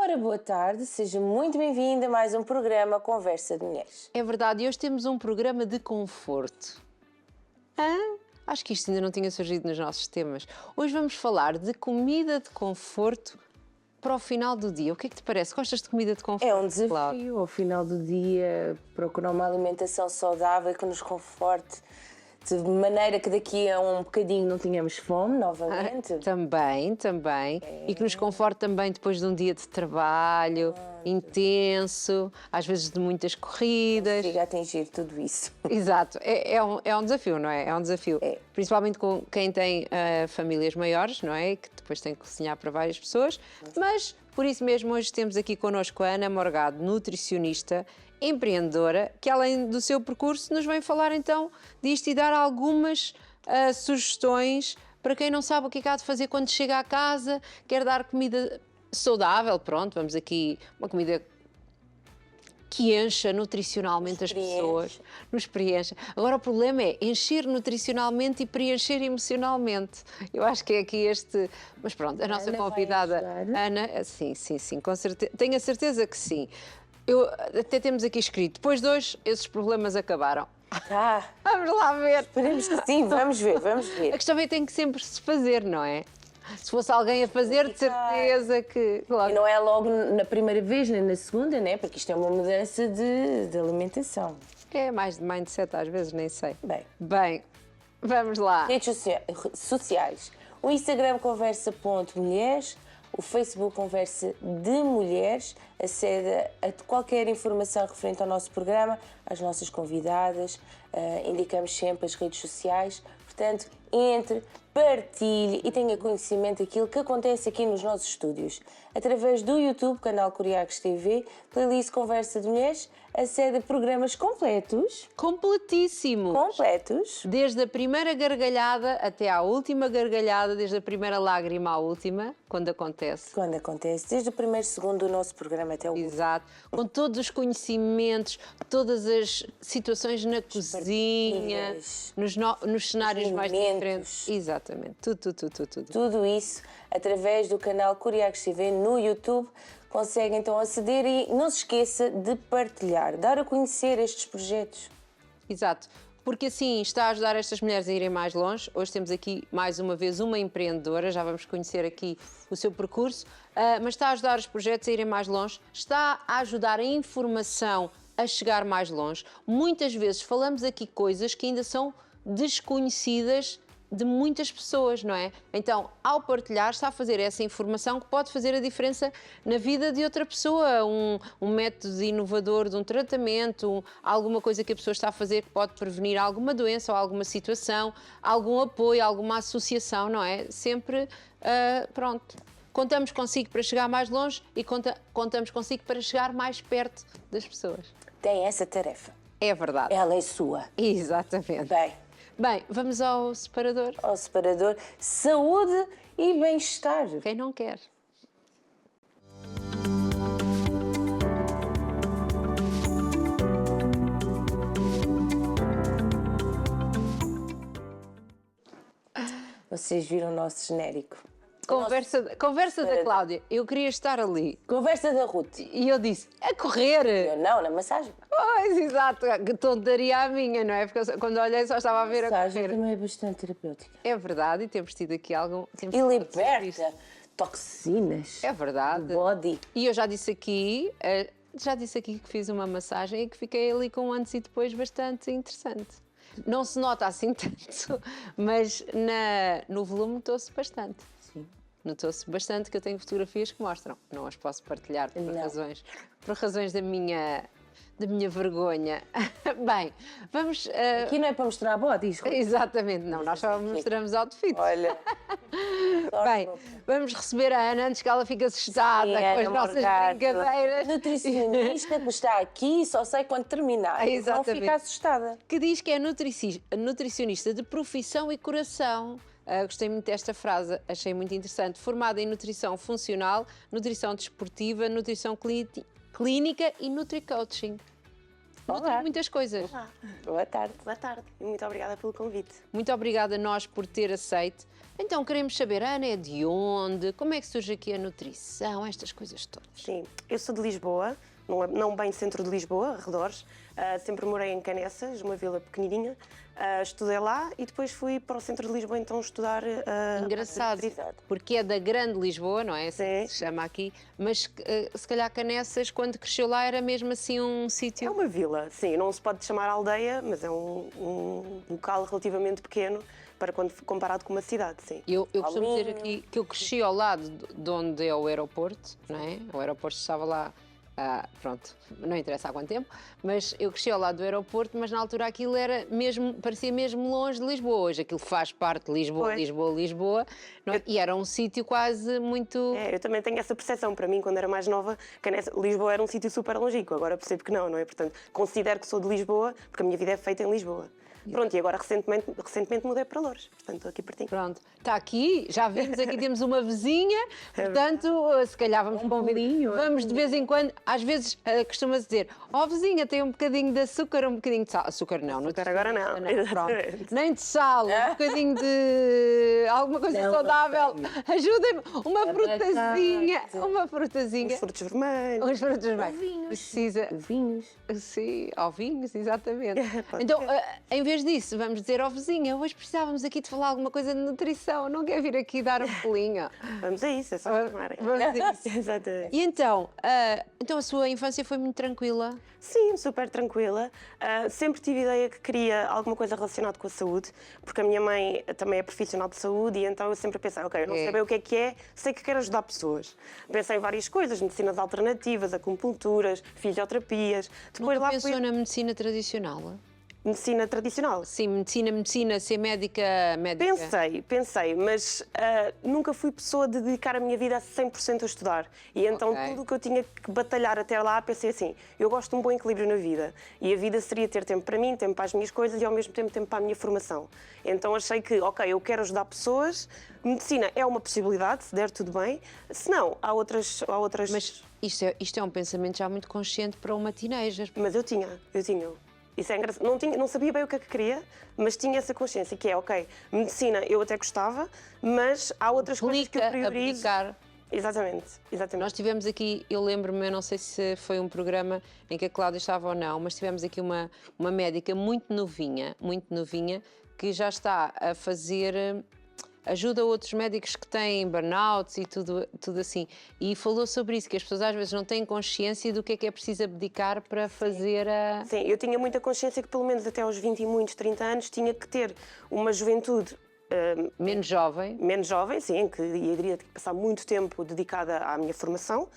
Ora, boa tarde, seja muito bem-vinda a mais um programa Conversa de Mulheres. É verdade, e hoje temos um programa de conforto. Hã? Acho que isto ainda não tinha surgido nos nossos temas. Hoje vamos falar de comida de conforto para o final do dia. O que é que te parece? Gostas de comida de conforto? É um Cláudia? desafio ao final do dia procurar uma alimentação saudável que nos conforte, de maneira que daqui a um bocadinho não tenhamos fome novamente. Também. E que nos conforte também depois de um dia de trabalho intenso, às vezes de muitas corridas. Consiga atingir tudo isso. Exato, é um desafio, não é? É um desafio. É. Principalmente com quem tem famílias maiores, não é? Que depois tem que cozinhar para várias pessoas. Mas, por isso mesmo, hoje temos aqui connosco a Ana Morgado, nutricionista, empreendedora, que além do seu percurso nos vem falar então disto e dar algumas sugestões para quem não sabe o que é que há de fazer quando chega à casa, quer dar comida saudável, pronto, vamos aqui, uma comida que encha nutricionalmente as pessoas, nos preencha. Agora o problema é encher nutricionalmente e preencher emocionalmente. Eu acho que é aqui este... Mas pronto, a nossa Ana vai convidada, ajudar? Ana, sim, com certeza, tenho a certeza que sim. Até temos aqui escrito, depois de hoje, esses problemas acabaram. Tá, Vamos lá ver. esperemos que sim, vamos ver. A questão é que tem que sempre se fazer, não é? Se fosse alguém a fazer, de certeza que... Claro. E não é logo na primeira vez nem na segunda, né? Porque isto é uma mudança de alimentação. É mais de mindset, às vezes, nem sei. Bem, Vamos lá. redes sociais. O Instagram conversa.mulheres, o Facebook Conversa de Mulheres, acede a qualquer informação referente ao nosso programa, às nossas convidadas, indicamos sempre as redes sociais, portanto, entre, partilhe e tenha conhecimento daquilo que acontece aqui nos nossos estúdios. Através do YouTube, canal Curiacos TV, playlist Conversa de Mulheres, acede a programas completos, Completíssimos. Desde a primeira gargalhada até à última gargalhada, desde a primeira lágrima à última, quando acontece. quando acontece, desde o primeiro segundo do nosso programa até o último. Exato. Com todos os conhecimentos, todas as situações na cozinha, nos cenários mais diferentes. Exatamente. Tudo. Tudo isso através do canal Curiacos TV no YouTube. Consegue então aceder e não se esqueça de partilhar, dar a conhecer estes projetos. Exato. Porque assim está a ajudar estas mulheres a irem mais longe. Hoje temos aqui mais uma vez uma empreendedora, já vamos conhecer aqui o seu percurso, mas está a ajudar os projetos a irem mais longe, está a ajudar a informação a chegar mais longe. Muitas vezes falamos aqui coisas que ainda são desconhecidas de muitas pessoas, não é? Então, ao partilhar, está a fazer essa informação que pode fazer a diferença na vida de outra pessoa, um método inovador de um tratamento, alguma coisa que a pessoa está a fazer que pode prevenir alguma doença ou alguma situação, algum apoio, alguma associação, não é? Sempre, pronto. Contamos consigo para chegar mais longe e contamos consigo para chegar mais perto das pessoas. Tem essa tarefa. É verdade. Ela é sua. Exatamente. Bem, vamos ao separador. Ao separador, saúde e bem-estar. Quem não quer? Vocês viram o nosso genérico. Conversa da Cláudia. Eu queria estar ali. Conversa da Ruth. E eu disse, a correr. Eu não, na massagem. Pois, exato. Que tontaria a minha, não é? Porque quando olhei só estava a ver a Massagem correr. também é bastante terapêutica. É verdade, e temos tido aqui algum... E liberta toxinas. É verdade. Do body. E eu já disse aqui que fiz uma massagem e que fiquei ali com um antes e depois bastante interessante. Não se nota assim tanto, mas no volume notou-se bastante. Sim. Notou-se bastante que eu tenho fotografias que mostram. Não as posso partilhar por razões da minha vergonha. Bem, vamos... Aqui não é para mostrar bodies. Exatamente, não, nós só mostramos outfits. Olha. Bem, vamos receber a Ana antes que ela fique assustada com as nossas brincadeiras. Nutricionista que está aqui, só sei quando terminar. Exatamente. Não fica assustada. Que diz que é nutricionista de profissão e coração. Gostei muito desta frase, achei muito interessante. Formada em nutrição funcional, nutrição desportiva, nutrição clínica e nutri-coaching. Olá. Muitas coisas. Olá. Boa tarde. Boa tarde e muito obrigada pelo convite. Muito obrigada a nós por ter aceito. Então, queremos saber, a Ana é de onde? Como é que surge aqui a nutrição? Estas coisas todas. Sim, eu sou de Lisboa, não bem centro de Lisboa, arredores. Sempre morei em Canessas, uma vila pequenininha. Estudei lá e depois fui para o centro de Lisboa então estudar. Engraçado, porque é da Grande Lisboa, não é? Assim que se chama aqui, mas se calhar Canessas, quando cresceu lá, era mesmo assim um É sítio. uma vila, sim, não se pode chamar aldeia, mas é um local relativamente pequeno para quando comparado com uma cidade, sim. Eu costumo dizer aqui que eu cresci ao lado de onde é o aeroporto, não é? O aeroporto estava lá. Pronto, não interessa há quanto tempo, mas eu cresci ao lado do aeroporto, mas na altura aquilo era mesmo, parecia mesmo longe de Lisboa. Hoje aquilo faz parte de Lisboa, Pois. Lisboa, não é? E era um sítio quase muito. Eu também tenho essa percepção. Para mim, quando era mais nova, Lisboa era um sítio super longínquo. Agora percebo que não é? Portanto, considero que sou de Lisboa, porque a minha vida é feita em Lisboa. Pronto, e agora recentemente mudei para Loures, portanto estou aqui pertinho. Pronto, está aqui, já vimos, aqui temos uma vizinha, portanto, se calhar vamos convidar. Vamos de vez em quando, às vezes costuma-se dizer, vizinha, tem um bocadinho de açúcar, um bocadinho de sal. Açúcar não, Açúcar agora não. Pronto. Nem de sal, um bocadinho de alguma coisa saudável. Ajudem-me, uma frutazinha. Os frutos vermelhos. Os frutos vermelhos. Ovinhos. Precisa. Vinhos. Sim, ovinhos, exatamente. Então, em vez disso, vamos dizer, vizinha, hoje precisávamos aqui de falar alguma coisa de nutrição, não quer vir aqui dar um pulinho? Vamos a isso, é só chamarem. Vamos a isso. Exatamente. E então a sua infância foi muito tranquila? Sim, super tranquila. Sempre tive ideia que queria alguma coisa relacionada com a saúde, porque a minha mãe também é profissional de saúde e então eu sempre pensei, ok, eu não sei bem o que é, sei que quero ajudar pessoas. Pensei em várias coisas, medicinas alternativas, acupunturas, fisioterapias. Depois Nunca lá pensou fui na medicina tradicional? medicina tradicional. Sim, medicina, ser médica. Pensei, mas nunca fui pessoa de dedicar a minha vida a 100% a estudar. E então tudo o que eu tinha que batalhar até lá, pensei assim, eu gosto de um bom equilíbrio na vida. E a vida seria ter tempo para mim, tempo para as minhas coisas e ao mesmo tempo para a minha formação. Então achei que, ok, eu quero ajudar pessoas, medicina é uma possibilidade, se der tudo bem, se não, há outras... Mas isto é um pensamento já muito consciente para uma teenager. Mas eu tinha. Isso é engraçado. Não sabia bem o que é que queria, mas tinha essa consciência, que é, ok, medicina eu até gostava, mas há outras coisas que eu priorizo. Aplicar. Exatamente. Nós tivemos aqui, eu lembro-me, eu não sei se foi um programa em que a Cláudia estava ou não, mas tivemos aqui uma médica muito novinha, que já está a fazer... ajuda outros médicos que têm burnouts e tudo assim. E falou sobre isso, que as pessoas às vezes não têm consciência do que é preciso abdicar para fazer a... Sim, eu tinha muita consciência que pelo menos até aos 20 e muitos, 30 anos, tinha que ter uma juventude... menos jovem. Menos jovem, sim, em que iria ter que passar muito tempo dedicada à minha formação.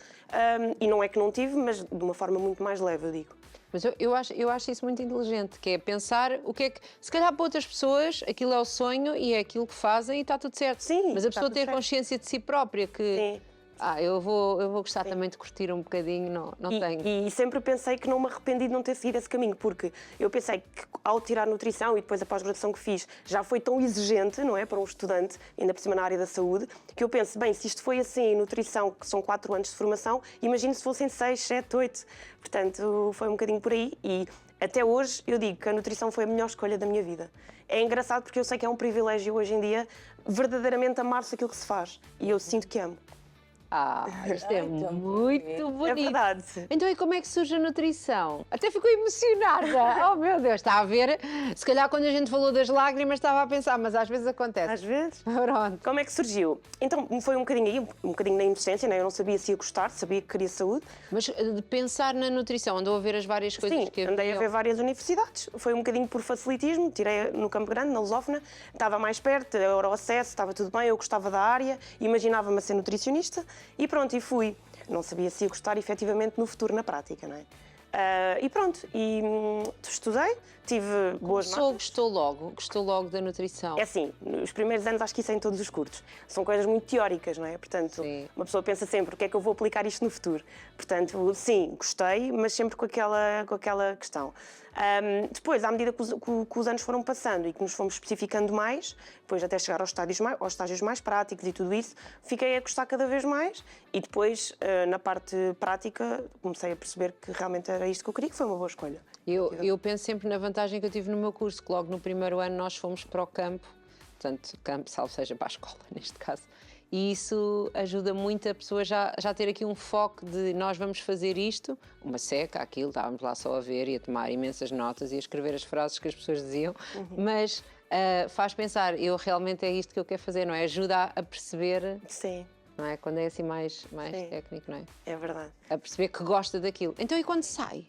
E não é que não tive, mas de uma forma muito mais leve, eu digo. Mas eu acho isso muito inteligente, que é pensar o que é que... Se calhar para outras pessoas aquilo é o sonho e é aquilo que fazem e está tudo certo. Sim, mas a está pessoa tudo ter certo. consciência de si própria que... Sim. Eu vou gostar também de curtir um bocadinho, não tenho. E sempre pensei que não me arrependi de não ter seguido esse caminho, porque eu pensei que ao tirar nutrição e depois a pós-graduação que fiz já foi tão exigente, não é, para um estudante, ainda por cima na área da saúde, que eu penso, bem, se isto foi assim em nutrição, que são 4 anos de formação, imagino se fossem 6, 7, 8. Portanto, foi um bocadinho por aí e até hoje eu digo que a nutrição foi a melhor escolha da minha vida. É engraçado porque eu sei que é um privilégio hoje em dia verdadeiramente amar-se aquilo que se faz e eu sinto que amo. Isto é muito bonito. É verdade. Então, e como é que surge a nutrição? Até ficou emocionada. Oh, meu Deus, está a ver? Se calhar quando a gente falou das lágrimas estava a pensar, mas às vezes acontece. Às vezes. Pronto. Como é que surgiu? Então, foi um bocadinho aí, um bocadinho na inocência, né? Eu não sabia se ia gostar, sabia que queria saúde. Mas de pensar na nutrição, andou a ver as várias coisas Sim, que andei a haviam? ver várias universidades. Foi um bocadinho por facilitismo, tirei no Campo Grande, na Lusófona, estava mais perto, era o acesso, estava tudo bem, eu gostava da área, imaginava-me a ser nutricionista e pronto, e fui. Não sabia se ia gostar efetivamente no futuro, na prática, não é? E pronto, estudei, tive boas notas. Gostou logo da nutrição. É assim, nos primeiros anos acho que isso é em todos os cursos. São coisas muito teóricas, não é? Portanto, Sim. uma pessoa pensa sempre, o que é que eu vou aplicar isto no futuro? Portanto, sim, gostei, mas sempre com aquela questão. Depois, à medida que os anos foram passando e que nos fomos especificando mais, depois até chegar aos estágios mais práticos e tudo isso, fiquei a gostar cada vez mais e depois, na parte prática, comecei a perceber que realmente era isto que eu queria, que foi uma boa escolha. Eu penso sempre na vantagem que eu tive no meu curso, que logo no primeiro ano nós fomos para o campo portanto, campo, salvo seja para a escola, neste caso. E isso ajuda muito a pessoa já ter aqui um foco de nós vamos fazer isto, uma seca, aquilo, estávamos lá só a ver e a tomar imensas notas e a escrever as frases que as pessoas diziam, mas faz pensar, eu realmente é isto que eu quero fazer, não é? Ajuda a perceber, Sim, não é? Quando é assim mais técnico, não é? é verdade. A perceber que gosta daquilo. Então e quando sai?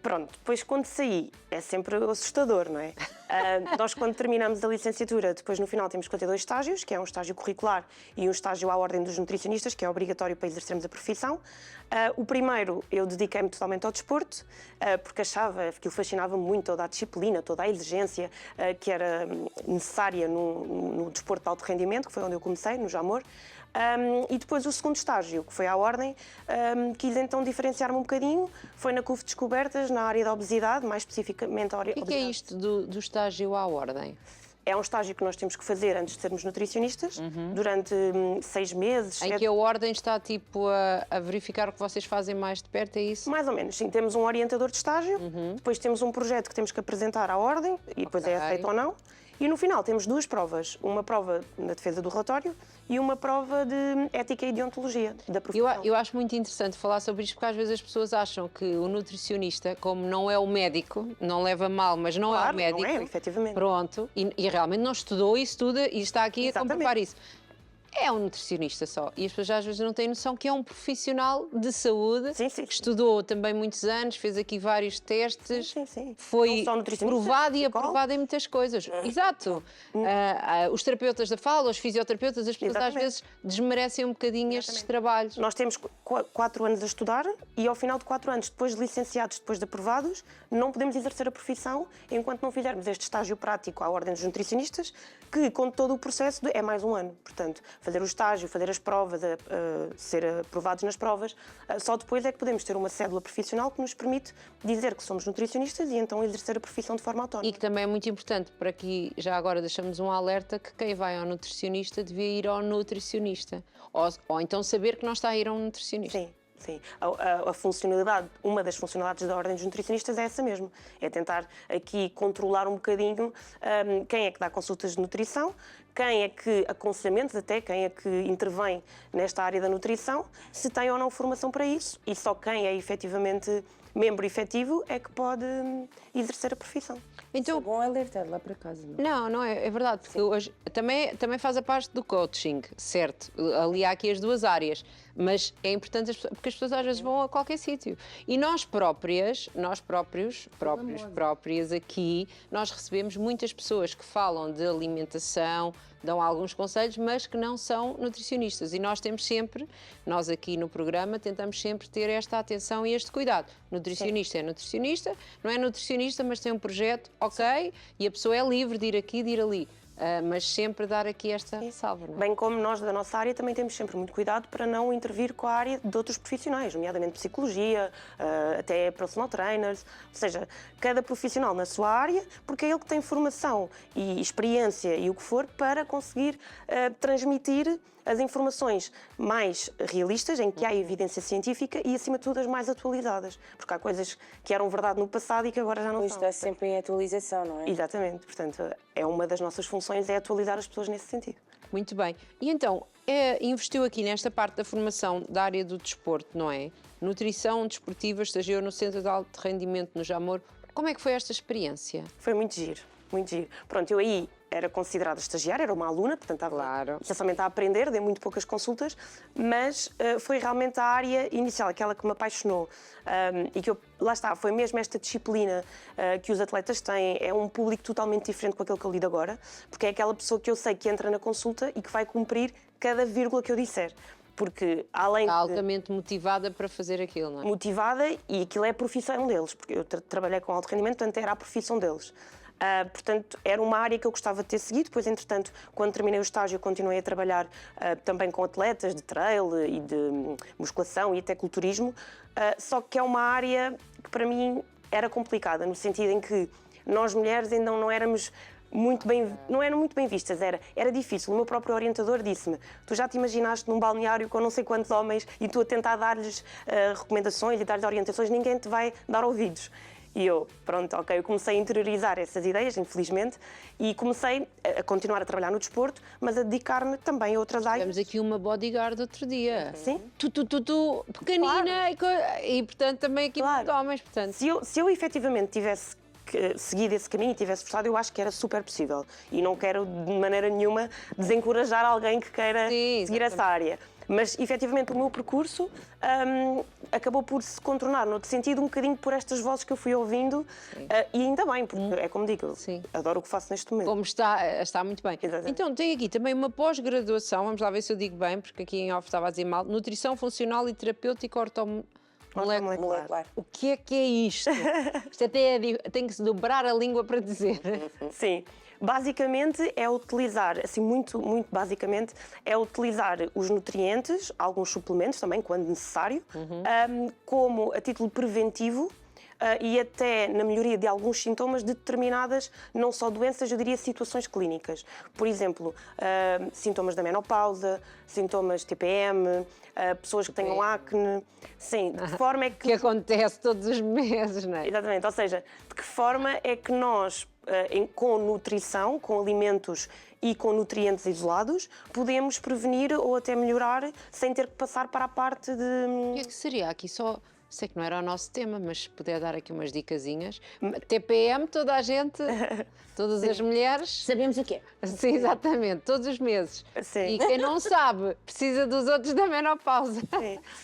Pronto, depois quando saí é sempre assustador, não é? Nós quando terminamos a licenciatura, depois no final temos que ter 2 estágios, que é um estágio curricular e um estágio à ordem dos nutricionistas, que é obrigatório para exercermos a profissão. O primeiro eu dediquei-me totalmente ao desporto, porque achava, aquilo fascinava-me muito, toda a disciplina, toda a exigência que era necessária no desporto de alto rendimento, que foi onde eu comecei, no Jamor. E depois o segundo estágio, que foi à ordem, quis então diferenciar-me um bocadinho, foi na CUF Descobertas, na área da obesidade, mais especificamente a área O que é isto do estágio à ordem? É um estágio que nós temos que fazer antes de sermos nutricionistas, durante 6 meses. Em que a ordem está tipo a verificar o que vocês fazem mais de perto, é isso? Mais ou menos, sim. Temos um orientador de estágio, depois temos um projeto que temos que apresentar à ordem e depois é aceito ou não. E no final temos 2 provas, uma prova na defesa do relatório e uma prova de ética e deontologia da profissão. Eu acho muito interessante falar sobre isto porque às vezes as pessoas acham que o nutricionista, como não é o médico, não leva mal, mas não é o médico. Não é, efetivamente. Pronto, e realmente não estudou e estuda e está aqui a comprovar isso. É um nutricionista só. E as pessoas às vezes não têm noção que é um profissional de saúde, Sim, sim. que estudou também muitos anos, fez aqui vários testes, Sim. foi Não só nutricionista, provado e psicólogo. aprovado em muitas coisas. Exato. Os terapeutas da fala, os fisioterapeutas, as pessoas às vezes desmerecem um bocadinho estes trabalhos. Nós temos 4 anos a estudar e ao final de 4 anos, depois de licenciados, depois de aprovados, não podemos exercer a profissão enquanto não fizermos este estágio prático à ordem dos nutricionistas, que com todo o processo é mais 1 ano. Portanto, fazer o estágio, fazer as provas, ser aprovados nas provas, só depois é que podemos ter uma cédula profissional que nos permite dizer que somos nutricionistas e então exercer a profissão de forma autónoma. E que também é muito importante, para que já agora deixamos um alerta que quem vai ao nutricionista devia ir ao nutricionista. Ou então saber que não está a ir a um nutricionista. Sim. A funcionalidade, uma das funcionalidades da Ordem dos Nutricionistas é essa mesmo. É tentar aqui controlar um bocadinho quem é que dá consultas de nutrição, quem é que, aconselhamentos até, quem é que intervém nesta área da nutrição, se tem ou não formação para isso e só quem é efetivamente membro efetivo é que pode exercer a profissão. Então, é bom alertar lá para casa. Não é verdade, porque hoje também faz a parte do coaching, certo? Ali há aqui as 2 áreas, mas é importante porque as pessoas às vezes vão a qualquer sítio. E nós próprias aqui, nós recebemos muitas pessoas que falam de alimentação, dão alguns conselhos, mas que não são nutricionistas. E nós temos sempre, nós aqui no programa, tentamos sempre ter esta atenção e este cuidado. Nutricionista é nutricionista, não é nutricionista, mas tem um projeto, ok, e a pessoa é livre de ir aqui, de ir ali. Mas sempre dar aqui esta ressalva. Não é? Bem como nós da nossa área também temos sempre muito cuidado para não intervir com a área de outros profissionais, nomeadamente psicologia, até personal trainers, ou seja, cada profissional na sua área, porque é ele que tem formação e experiência e o que for para conseguir transmitir as informações mais realistas, em que há evidência científica e, acima de tudo, as mais atualizadas. Porque há coisas que eram verdade no passado e que agora já não Isto são. está sempre em atualização, não é? Exatamente. Portanto, é uma das nossas funções, é atualizar as pessoas nesse sentido. Muito bem. E então, investiu aqui nesta parte da formação da área do desporto, não é? Nutrição desportiva, estagiou no Centro de Alto Rendimento no Jamor. Como é que foi esta experiência? Foi muito giro, muito giro. Pronto, eu aí era considerada estagiária, era uma aluna, portanto estava essencialmente a aprender, dei muito poucas consultas, mas foi realmente a área inicial, aquela que me apaixonou e que lá está, foi mesmo esta disciplina que os atletas têm, é um público totalmente diferente com aquele que eu lido agora, porque é aquela pessoa que eu sei que entra na consulta e que vai cumprir cada vírgula que eu disser. Porque além Está altamente motivada para fazer aquilo, não é? Motivada, e aquilo é a profissão deles, porque eu trabalhei com alto rendimento, portanto era a profissão deles. Portanto, era uma área que eu gostava de ter seguido. Depois, entretanto, quando terminei o estágio, continuei a trabalhar também com atletas de trail e de musculação e até culturismo. Só que é uma área que para mim era complicada, no sentido em que nós mulheres ainda não éramos não eram muito bem vistas, era difícil. O meu próprio orientador disse-me: tu já te imaginaste num balneário com não sei quantos homens e tu a tentar dar-lhes recomendações e dar-lhes orientações, ninguém te vai dar ouvidos. E eu, pronto, ok, eu comecei a interiorizar essas ideias, infelizmente, e comecei a continuar a trabalhar no desporto, mas a dedicar-me também a outras áreas. Tivemos aqui uma bodyguard outro dia. Sim. Tu, pequenina, e portanto também aqui Claro. de homens, portanto. Se eu efetivamente tivesse seguido esse caminho e tivesse forçado, eu acho que era super possível. E não quero de maneira nenhuma desencorajar alguém que queira Sim, seguir essa área. Mas, efetivamente, o meu percurso acabou por se contornar noutro sentido, um bocadinho por estas vozes que eu fui ouvindo. E ainda bem, porque é como digo, eu Sim. adoro o que faço neste momento. Como está muito bem. Exatamente. Então, tem aqui também uma pós-graduação, vamos lá ver se eu digo bem, porque aqui em off estava a dizer mal, Nutrição Funcional e Terapêutica Ortomolecular. Molecular. O que é isto? Isto até tem que se dobrar a língua para dizer. Sim. Basicamente é utilizar, assim, muito basicamente, é utilizar os nutrientes, alguns suplementos também, quando necessário, como a título preventivo e até na melhoria de alguns sintomas de determinadas, não só doenças, eu diria situações clínicas. Por exemplo, sintomas da menopausa, sintomas TPM, pessoas que tenham acne. Sim, de que forma é que... Que acontece todos os meses, não é? Exatamente, ou seja, de que forma é que nós, com nutrição, com alimentos e com nutrientes isolados, podemos prevenir ou até melhorar sem ter que passar para a parte de... O que é que seria aqui só... Sei que não era o nosso tema, mas se puder dar aqui umas dicasinhas. TPM, toda a gente, todas as mulheres... Sabemos o que é. Sim, exatamente, todos os meses. Sim. E quem não sabe, precisa dos outros da menopausa.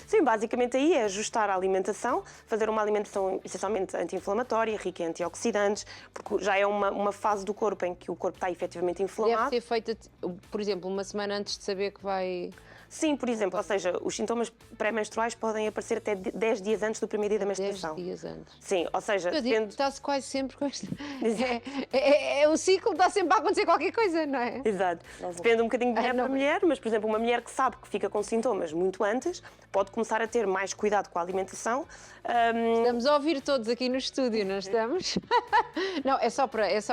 Sim, basicamente aí é ajustar a alimentação, fazer uma alimentação essencialmente anti-inflamatória, rica em antioxidantes, porque já é uma fase do corpo em que o corpo está efetivamente Deve inflamado. ser feita, por exemplo, uma semana antes de saber que vai... Sim, por exemplo, ou seja, os sintomas pré-menstruais podem aparecer até 10 dias antes do primeiro dia da 10 menstruação. dias antes. Sim, ou seja, Eu digo, depende... está-se quase sempre com isto. O ciclo está sempre a acontecer qualquer coisa, não é? Exato. Depende um bocadinho de mulher não. para mulher, mas, por exemplo, uma mulher que sabe que fica com sintomas muito antes pode começar a ter mais cuidado com a alimentação. Estamos a ouvir todos aqui no estúdio, não estamos? Não, é só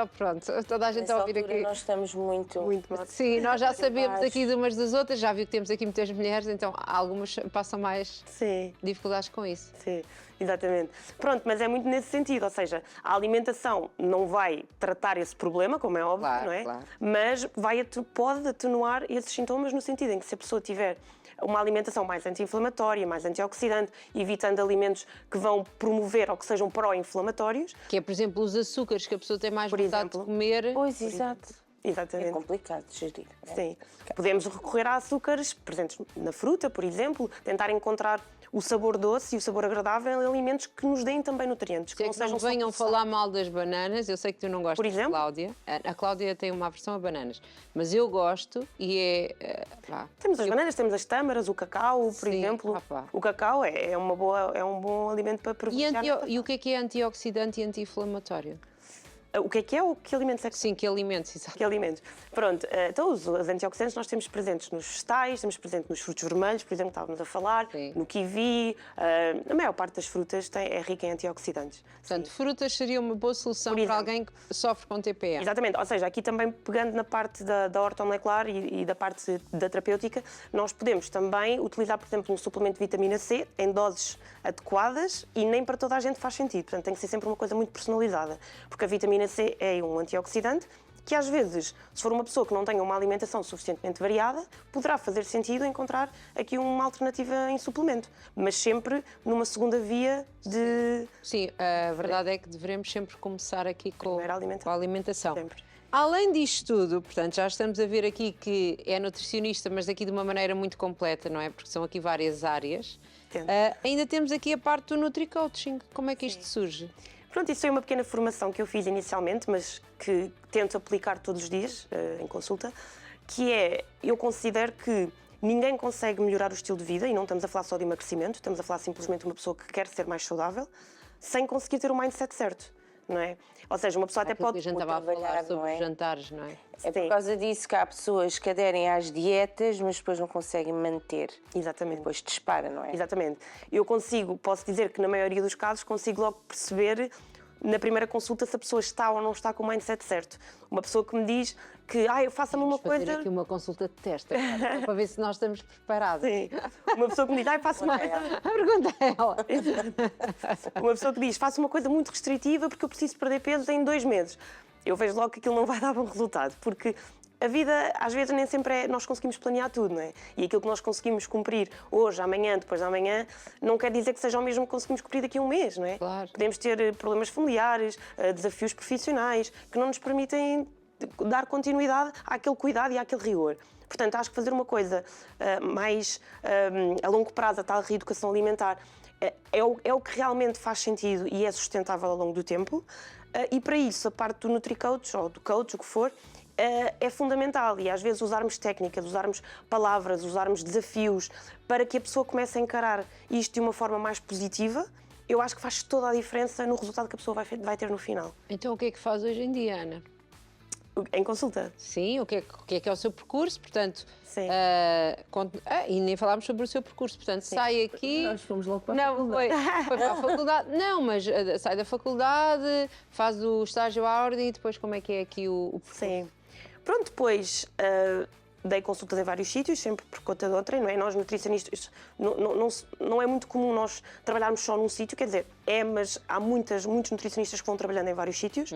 pronto. Toda a gente Nessa a ouvir altura aqui. nós estamos muito... Sim, nós já sabemos baixo. aqui de umas das outras, já viu que temos aqui muitas mulheres, então algumas passam mais Sim. dificuldades com isso. Sim, exatamente. Pronto, mas é muito nesse sentido, ou seja, a alimentação não vai tratar esse problema, como é óbvio, Claro, não é? claro. Mas pode atenuar esses sintomas no sentido em que se a pessoa tiver uma alimentação mais anti-inflamatória, mais antioxidante, evitando alimentos que vão promover ou que sejam pró-inflamatórios. Que é, por exemplo, os açúcares que a pessoa tem mais Por vontade exemplo. de comer. Pois, exato. É Exatamente. complicado de gerir. não é? Sim. Podemos recorrer a açúcares presentes na fruta, por exemplo, tentar encontrar o sabor doce e o sabor agradável em alimentos que nos deem também nutrientes. Se é que não sejam só venham processados. falar mal das bananas, eu sei que tu não gostas Por exemplo? de Cláudia. A Cláudia tem uma aversão a bananas, mas eu gosto e é... vá. Temos as bananas, temos as tâmaras, o cacau, por Sim, exemplo. pá. O cacau é um bom alimento para E, privilegiar. e o que é antioxidante e anti-inflamatório? O que é ou que alimentos é que Sim, que alimentos, exato. Que alimentos? Pronto, então os antioxidantes nós temos presentes nos vegetais, temos presente nos frutos vermelhos, por exemplo, que estávamos a falar, Sim. no kiwi, a maior parte das frutas é rica em antioxidantes. Portanto, frutas seria uma boa solução Por para exemplo. alguém que sofre com TPM. Exatamente, ou seja, aqui também pegando na parte da ortomolecular e da parte da terapêutica, nós podemos também utilizar, por exemplo, um suplemento de vitamina C em doses adequadas e nem para toda a gente faz sentido, portanto tem que ser sempre uma coisa muito personalizada, porque a vitamina C é um antioxidante que às vezes, se for uma pessoa que não tenha uma alimentação suficientemente variada, poderá fazer sentido encontrar aqui uma alternativa em suplemento, mas sempre numa segunda via de... Sim, a verdade é que devemos sempre começar aqui com Primeiro a alimentação. a alimentação. Sempre. Além disto tudo, portanto, já estamos a ver aqui que é nutricionista, mas aqui de uma maneira muito completa, não é? Porque são aqui várias áreas. Entendo. Ainda temos aqui a parte do Nutri-Coaching. Como é que isto surge? Pronto, isso foi uma pequena formação que eu fiz inicialmente, mas que tento aplicar todos os dias em consulta, que é, eu considero que ninguém consegue melhorar o estilo de vida, e não estamos a falar só de emagrecimento, estamos a falar simplesmente de uma pessoa que quer ser mais saudável, sem conseguir ter o mindset certo, não é? Ou seja, uma pessoa até Aquilo pode... que a gente estava a falar trabalhar, sobre não é? os jantares, não é? É por Sim. causa disso que há pessoas que aderem às dietas, mas depois não conseguem manter. Exatamente. Depois dispara, não é? Exatamente. Eu posso dizer que na maioria dos casos consigo logo perceber na primeira consulta se a pessoa está ou não está com o mindset certo. Uma pessoa que me diz que, faça-me uma Vamos fazer coisa... aqui uma consulta de teste, agora, para ver se nós estamos preparados. Sim. Uma pessoa que me diz, faça uma coisa... A pergunta é ela. Uma pessoa que diz, faça uma coisa muito restritiva porque eu preciso perder peso em 2 meses. Eu vejo logo que aquilo não vai dar bom resultado, porque a vida, às vezes, nem sempre nós conseguimos planear tudo, não é? E aquilo que nós conseguimos cumprir hoje, amanhã, depois de amanhã, não quer dizer que seja o mesmo que conseguimos cumprir daqui a um mês, não é? Claro. Podemos ter problemas familiares, desafios profissionais, que não nos permitem dar continuidade àquele cuidado e àquele rigor. Portanto, acho que fazer uma coisa mais a longo prazo, a tal reeducação alimentar, é o que realmente faz sentido e é sustentável ao longo do tempo. E para isso, a parte do NutriCoach ou do coach, o que for, é fundamental. E às vezes usarmos técnicas, usarmos palavras, usarmos desafios para que a pessoa comece a encarar isto de uma forma mais positiva, eu acho que faz toda a diferença no resultado que a pessoa vai ter no final. Então o que é que faz hoje em dia, Ana? Em consulta. Sim, o que é o seu percurso, portanto... Sim. E nem falámos sobre o seu percurso, portanto, sai aqui... Nós fomos logo para a Não, faculdade. foi para a faculdade. Não, mas sai da faculdade, faz o estágio à ordem e depois como é que é aqui o percurso? Sim. Pronto, depois dei consultas em vários sítios, sempre por conta de outra, não é? Nós, nutricionistas, não é muito comum nós trabalharmos só num sítio, quer dizer, mas há muitos nutricionistas que vão trabalhando em vários sítios.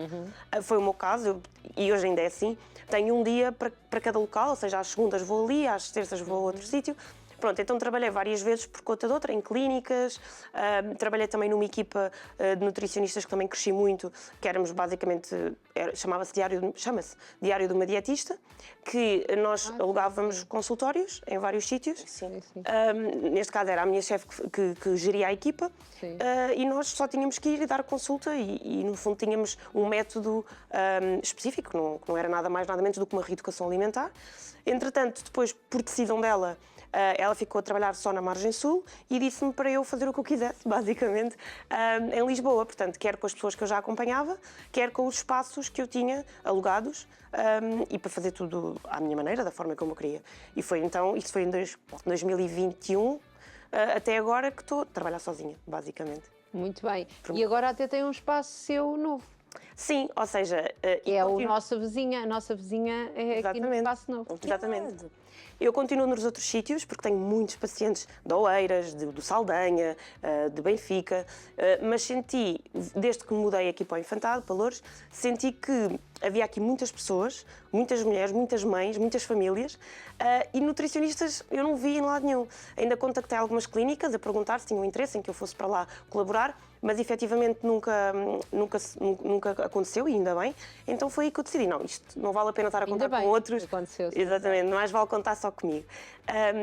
Foi o meu caso, e hoje ainda é assim. Tenho um dia para cada local, ou seja, às segundas vou ali, às terças vou a outro sítio. Pronto, então trabalhei várias vezes por conta de outra, em clínicas, trabalhei também numa equipa de nutricionistas que também cresci muito, que éramos basicamente, chama-se Diário de uma Dietista, que nós alugávamos consultórios em vários sítios. Sim. Neste caso era a minha chefe que geria a equipa, Sim. e nós só tínhamos que ir e dar consulta e no fundo tínhamos um método específico, que não era nada mais nada menos do que uma reeducação alimentar. Entretanto, depois, por decisão dela, ela ficou a trabalhar só na Margem Sul e disse-me para eu fazer o que eu quisesse, basicamente, em Lisboa. Portanto, quer com as pessoas que eu já acompanhava, quer com os espaços que eu tinha alugados, e para fazer tudo à minha maneira, da forma como eu queria. E foi então, isso foi em 2021, até agora que estou a trabalhar sozinha, basicamente. Muito bem. E agora até tem um espaço seu novo. Sim, ou seja... Que é a nossa vizinha é aqui no espaço novo. Exatamente. Eu continuo nos outros sítios, porque tenho muitos pacientes de Oeiras, do Saldanha, de Benfica, mas senti, desde que me mudei aqui para o Infantado, para Loures, senti que havia aqui muitas pessoas, muitas mulheres, muitas mães, muitas famílias, e nutricionistas eu não vi em lado nenhum. Ainda contactei algumas clínicas a perguntar se tinham interesse em que eu fosse para lá colaborar, mas efetivamente nunca aconteceu, e ainda bem. Então foi aí que eu decidi, não, isto não vale a pena estar a contar com outros. Aconteceu. Exatamente, não mais vale contar só comigo.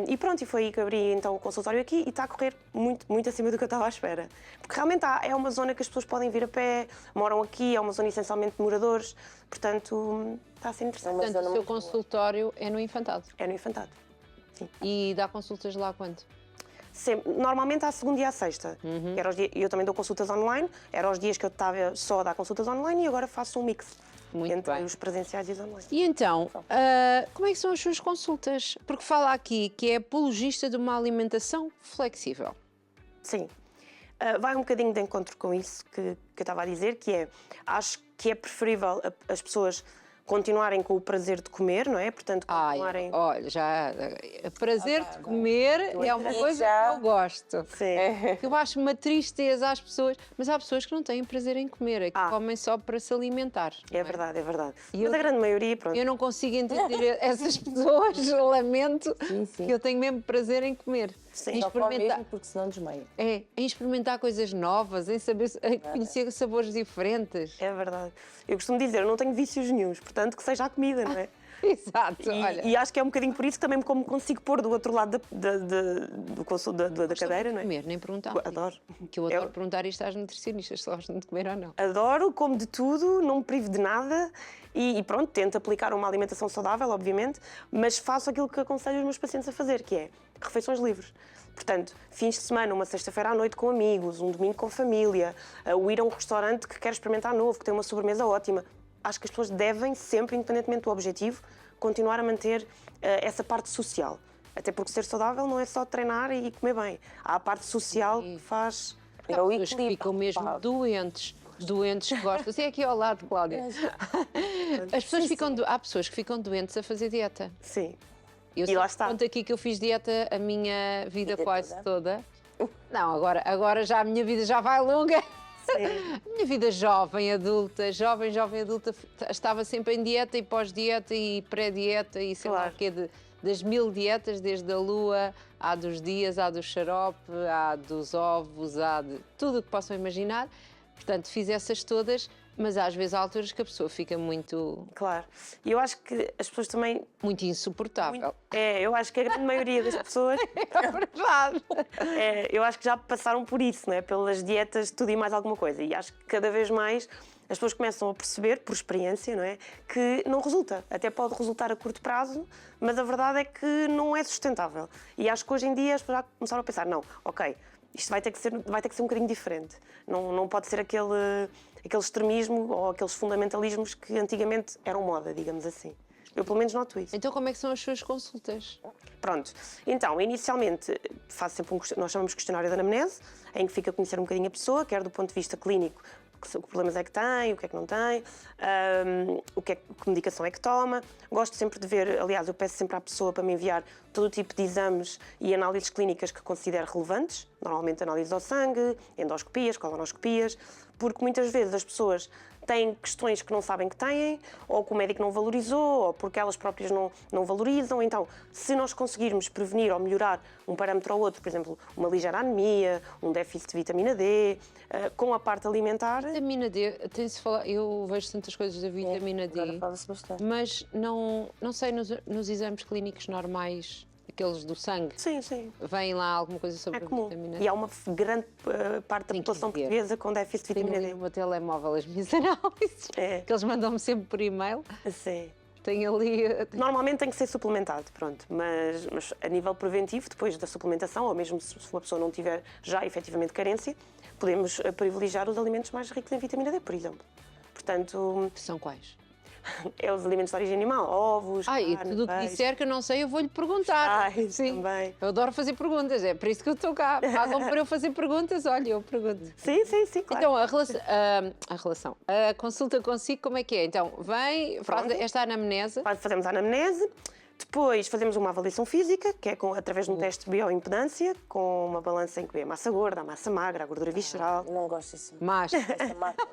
E pronto, e foi aí que abri então o consultório aqui e está a correr muito, muito acima do que eu estava à espera. Porque realmente é uma zona que as pessoas podem vir a pé, moram aqui, é uma zona essencialmente de moradores, portanto está a ser interessante. Portanto, o seu consultório é no Infantado. É no Infantado, sim. E dá consultas lá quando? Sempre, normalmente à segunda e à sexta. Eu também dou consultas online, eram os dias que eu estava só a dar consultas online e agora faço um mix entre os presenciais e os online. E então, como é que são as suas consultas? Porque fala aqui que é apologista de uma alimentação flexível. Sim. Vai um bocadinho de encontro com isso que eu estava a dizer, que é, acho que é preferível as pessoas continuarem com o prazer de comer, não é? Portanto, continuarem... Olha, já, prazer de comer é uma coisa que eu gosto. Sim. Eu acho uma tristeza às pessoas, mas há pessoas que não têm prazer em comer, é que comem só para se alimentar. É verdade, é verdade. E Mas a grande maioria, pronto. Eu não consigo entender essas pessoas, lamento, Sim. que eu tenho mesmo prazer em comer. Sim. Em Só come mesmo porque senão desmaia. em experimentar coisas novas, em conhecer sabores diferentes. É verdade. Eu costumo dizer, eu não tenho vícios nenhuns, portanto, que seja a comida, não é? Exato, olha. E acho que é um bocadinho por isso que também me consigo pôr do outro lado da cadeira, não é? Comer, nem perguntar. Adoro. Que eu adoro perguntar isto às nutricionistas, se gostam de comer ou não. Adoro, como de tudo, não me privo de nada e pronto, tento aplicar uma alimentação saudável, obviamente, mas faço aquilo que aconselho os meus pacientes a fazer, que é refeições livres. Portanto, fins de semana, uma sexta-feira à noite com amigos, um domingo com família, o ir a um restaurante que quer experimentar novo, que tem uma sobremesa ótima. Acho que as pessoas devem sempre, independentemente do objetivo, continuar a manter essa parte social. Até porque ser saudável não é só treinar e comer bem. Há a parte social que faz... Há pessoas que ficam mesmo doentes doentes que gostam. Assim é aqui ao lado, Cláudia. As pessoas há pessoas que ficam doentes a fazer dieta. Sim. Eu E lá está. conto aqui que eu fiz dieta a minha vida quase toda. toda. Não, agora já a minha vida já vai longa. Sim. A minha vida jovem, adulta, jovem, adulta, estava sempre em dieta e pós-dieta e pré-dieta e sei lá Claro. o quê, das 1000 dietas, desde a lua, à dos dias, à do xarope, à dos ovos, à de tudo o que possam imaginar. Portanto, fiz essas todas, mas às vezes há alturas que a pessoa fica muito Claro. E eu acho que as pessoas também. insuportável. Eu acho que a grande maioria das pessoas. É verdade. Eu acho que já passaram por isso, né? Pelas dietas, tudo e mais alguma coisa. E acho que cada vez mais as pessoas começam a perceber, por experiência, não é? Que não resulta. Até pode resultar a curto prazo, mas a verdade é que não é sustentável. E acho que hoje em dia as pessoas já começaram a pensar: não, ok, isto vai ter que ser um bocadinho diferente. Não pode ser aquele extremismo ou aqueles fundamentalismos que antigamente eram moda, digamos assim. Eu, pelo menos, noto isso. Então, como é que são as suas consultas? Pronto. Então, inicialmente, faço sempre nós chamamos de questionário de anamnese, em que fica a conhecer um bocadinho a pessoa, quer do ponto de vista clínico, que problemas é que tem, o que é que não tem, que medicação é que toma. Gosto sempre de ver, aliás, eu peço sempre à pessoa para me enviar todo o tipo de exames e análises clínicas que considero relevantes, normalmente análises ao sangue, endoscopias, colonoscopias, porque muitas vezes as pessoas têm questões que não sabem que têm, ou que o médico não valorizou, ou porque elas próprias não valorizam. Então, se nós conseguirmos prevenir ou melhorar um parâmetro ou outro, por exemplo, uma ligeira anemia, um déficit de vitamina D, com a parte alimentar... Vitamina D, tem-se falar, eu vejo tantas coisas da vitamina D, Agora fala-se bastante. mas não sei nos exames clínicos normais, aqueles do sangue, Sim, sim. vem lá alguma coisa sobre É a comum. vitamina D? E há uma grande parte da Tem que população ver. portuguesa com déficit de Tenho vitamina ali D. no meu telemóvel as minhas análises, É. que eles mandam-me sempre por e-mail. Sim. Tenho ali... Normalmente tem que ser suplementado, pronto, mas a nível preventivo, depois da suplementação, ou mesmo se uma pessoa não tiver já efetivamente carência, podemos privilegiar os alimentos mais ricos em vitamina D, por exemplo. Portanto, São quais? é os alimentos de origem animal, ovos, E carne, tudo o que peixe. disser que eu não sei, eu vou-lhe perguntar. Ai, também. Eu adoro fazer perguntas, é por isso que eu estou cá. Pagam para eu fazer perguntas, olha, eu pergunto. Sim, claro. Então, a consulta consigo, como é que é? Então, vem, faz Pronto. esta anamnese. Fazemos a anamnese, depois fazemos uma avaliação física, que é através de um teste de bioimpedância, com uma balança em que vê a massa gorda, a massa magra, a gordura visceral. Não gosto assim. Mas, Essa marca.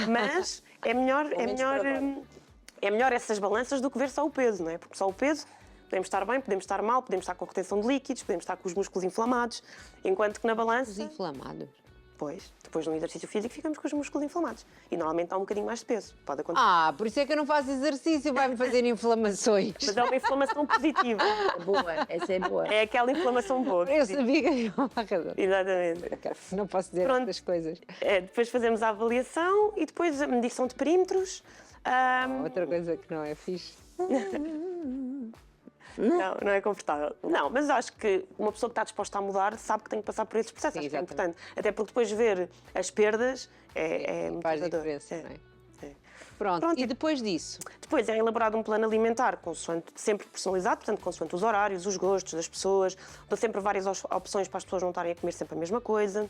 Mas é melhor menos por agora. essas balanças do que ver só o peso, não é? Porque só o peso podemos estar bem, podemos estar mal, podemos estar com retenção de líquidos, podemos estar com os músculos inflamados, enquanto que na os balança, inflamados. depois de um exercício físico, ficamos com os músculos inflamados. E normalmente há um bocadinho mais de peso, pode acontecer. Por isso é que eu não faço exercício, vai-me fazer inflamações. Mas é uma inflamação positiva. Boa, essa é boa. É aquela inflamação boa. Eu sabia que eu Exatamente. não posso dizer Pronto. essas coisas. Depois fazemos a avaliação e depois a medição de perímetros. Outra coisa que não é fixe. Não é confortável. Não, mas acho que uma pessoa que está disposta a mudar sabe que tem que passar por esses processos. Sim, Acho que é exatamente. importante. Até porque depois ver as perdas é Faz motivador. diferença, É. não é? É. Pronto, Pronto. e depois disso? Depois é elaborado um plano alimentar sempre personalizado, portanto, consoante os horários, os gostos das pessoas. Dou sempre várias opções para as pessoas não estarem a comer sempre a mesma coisa.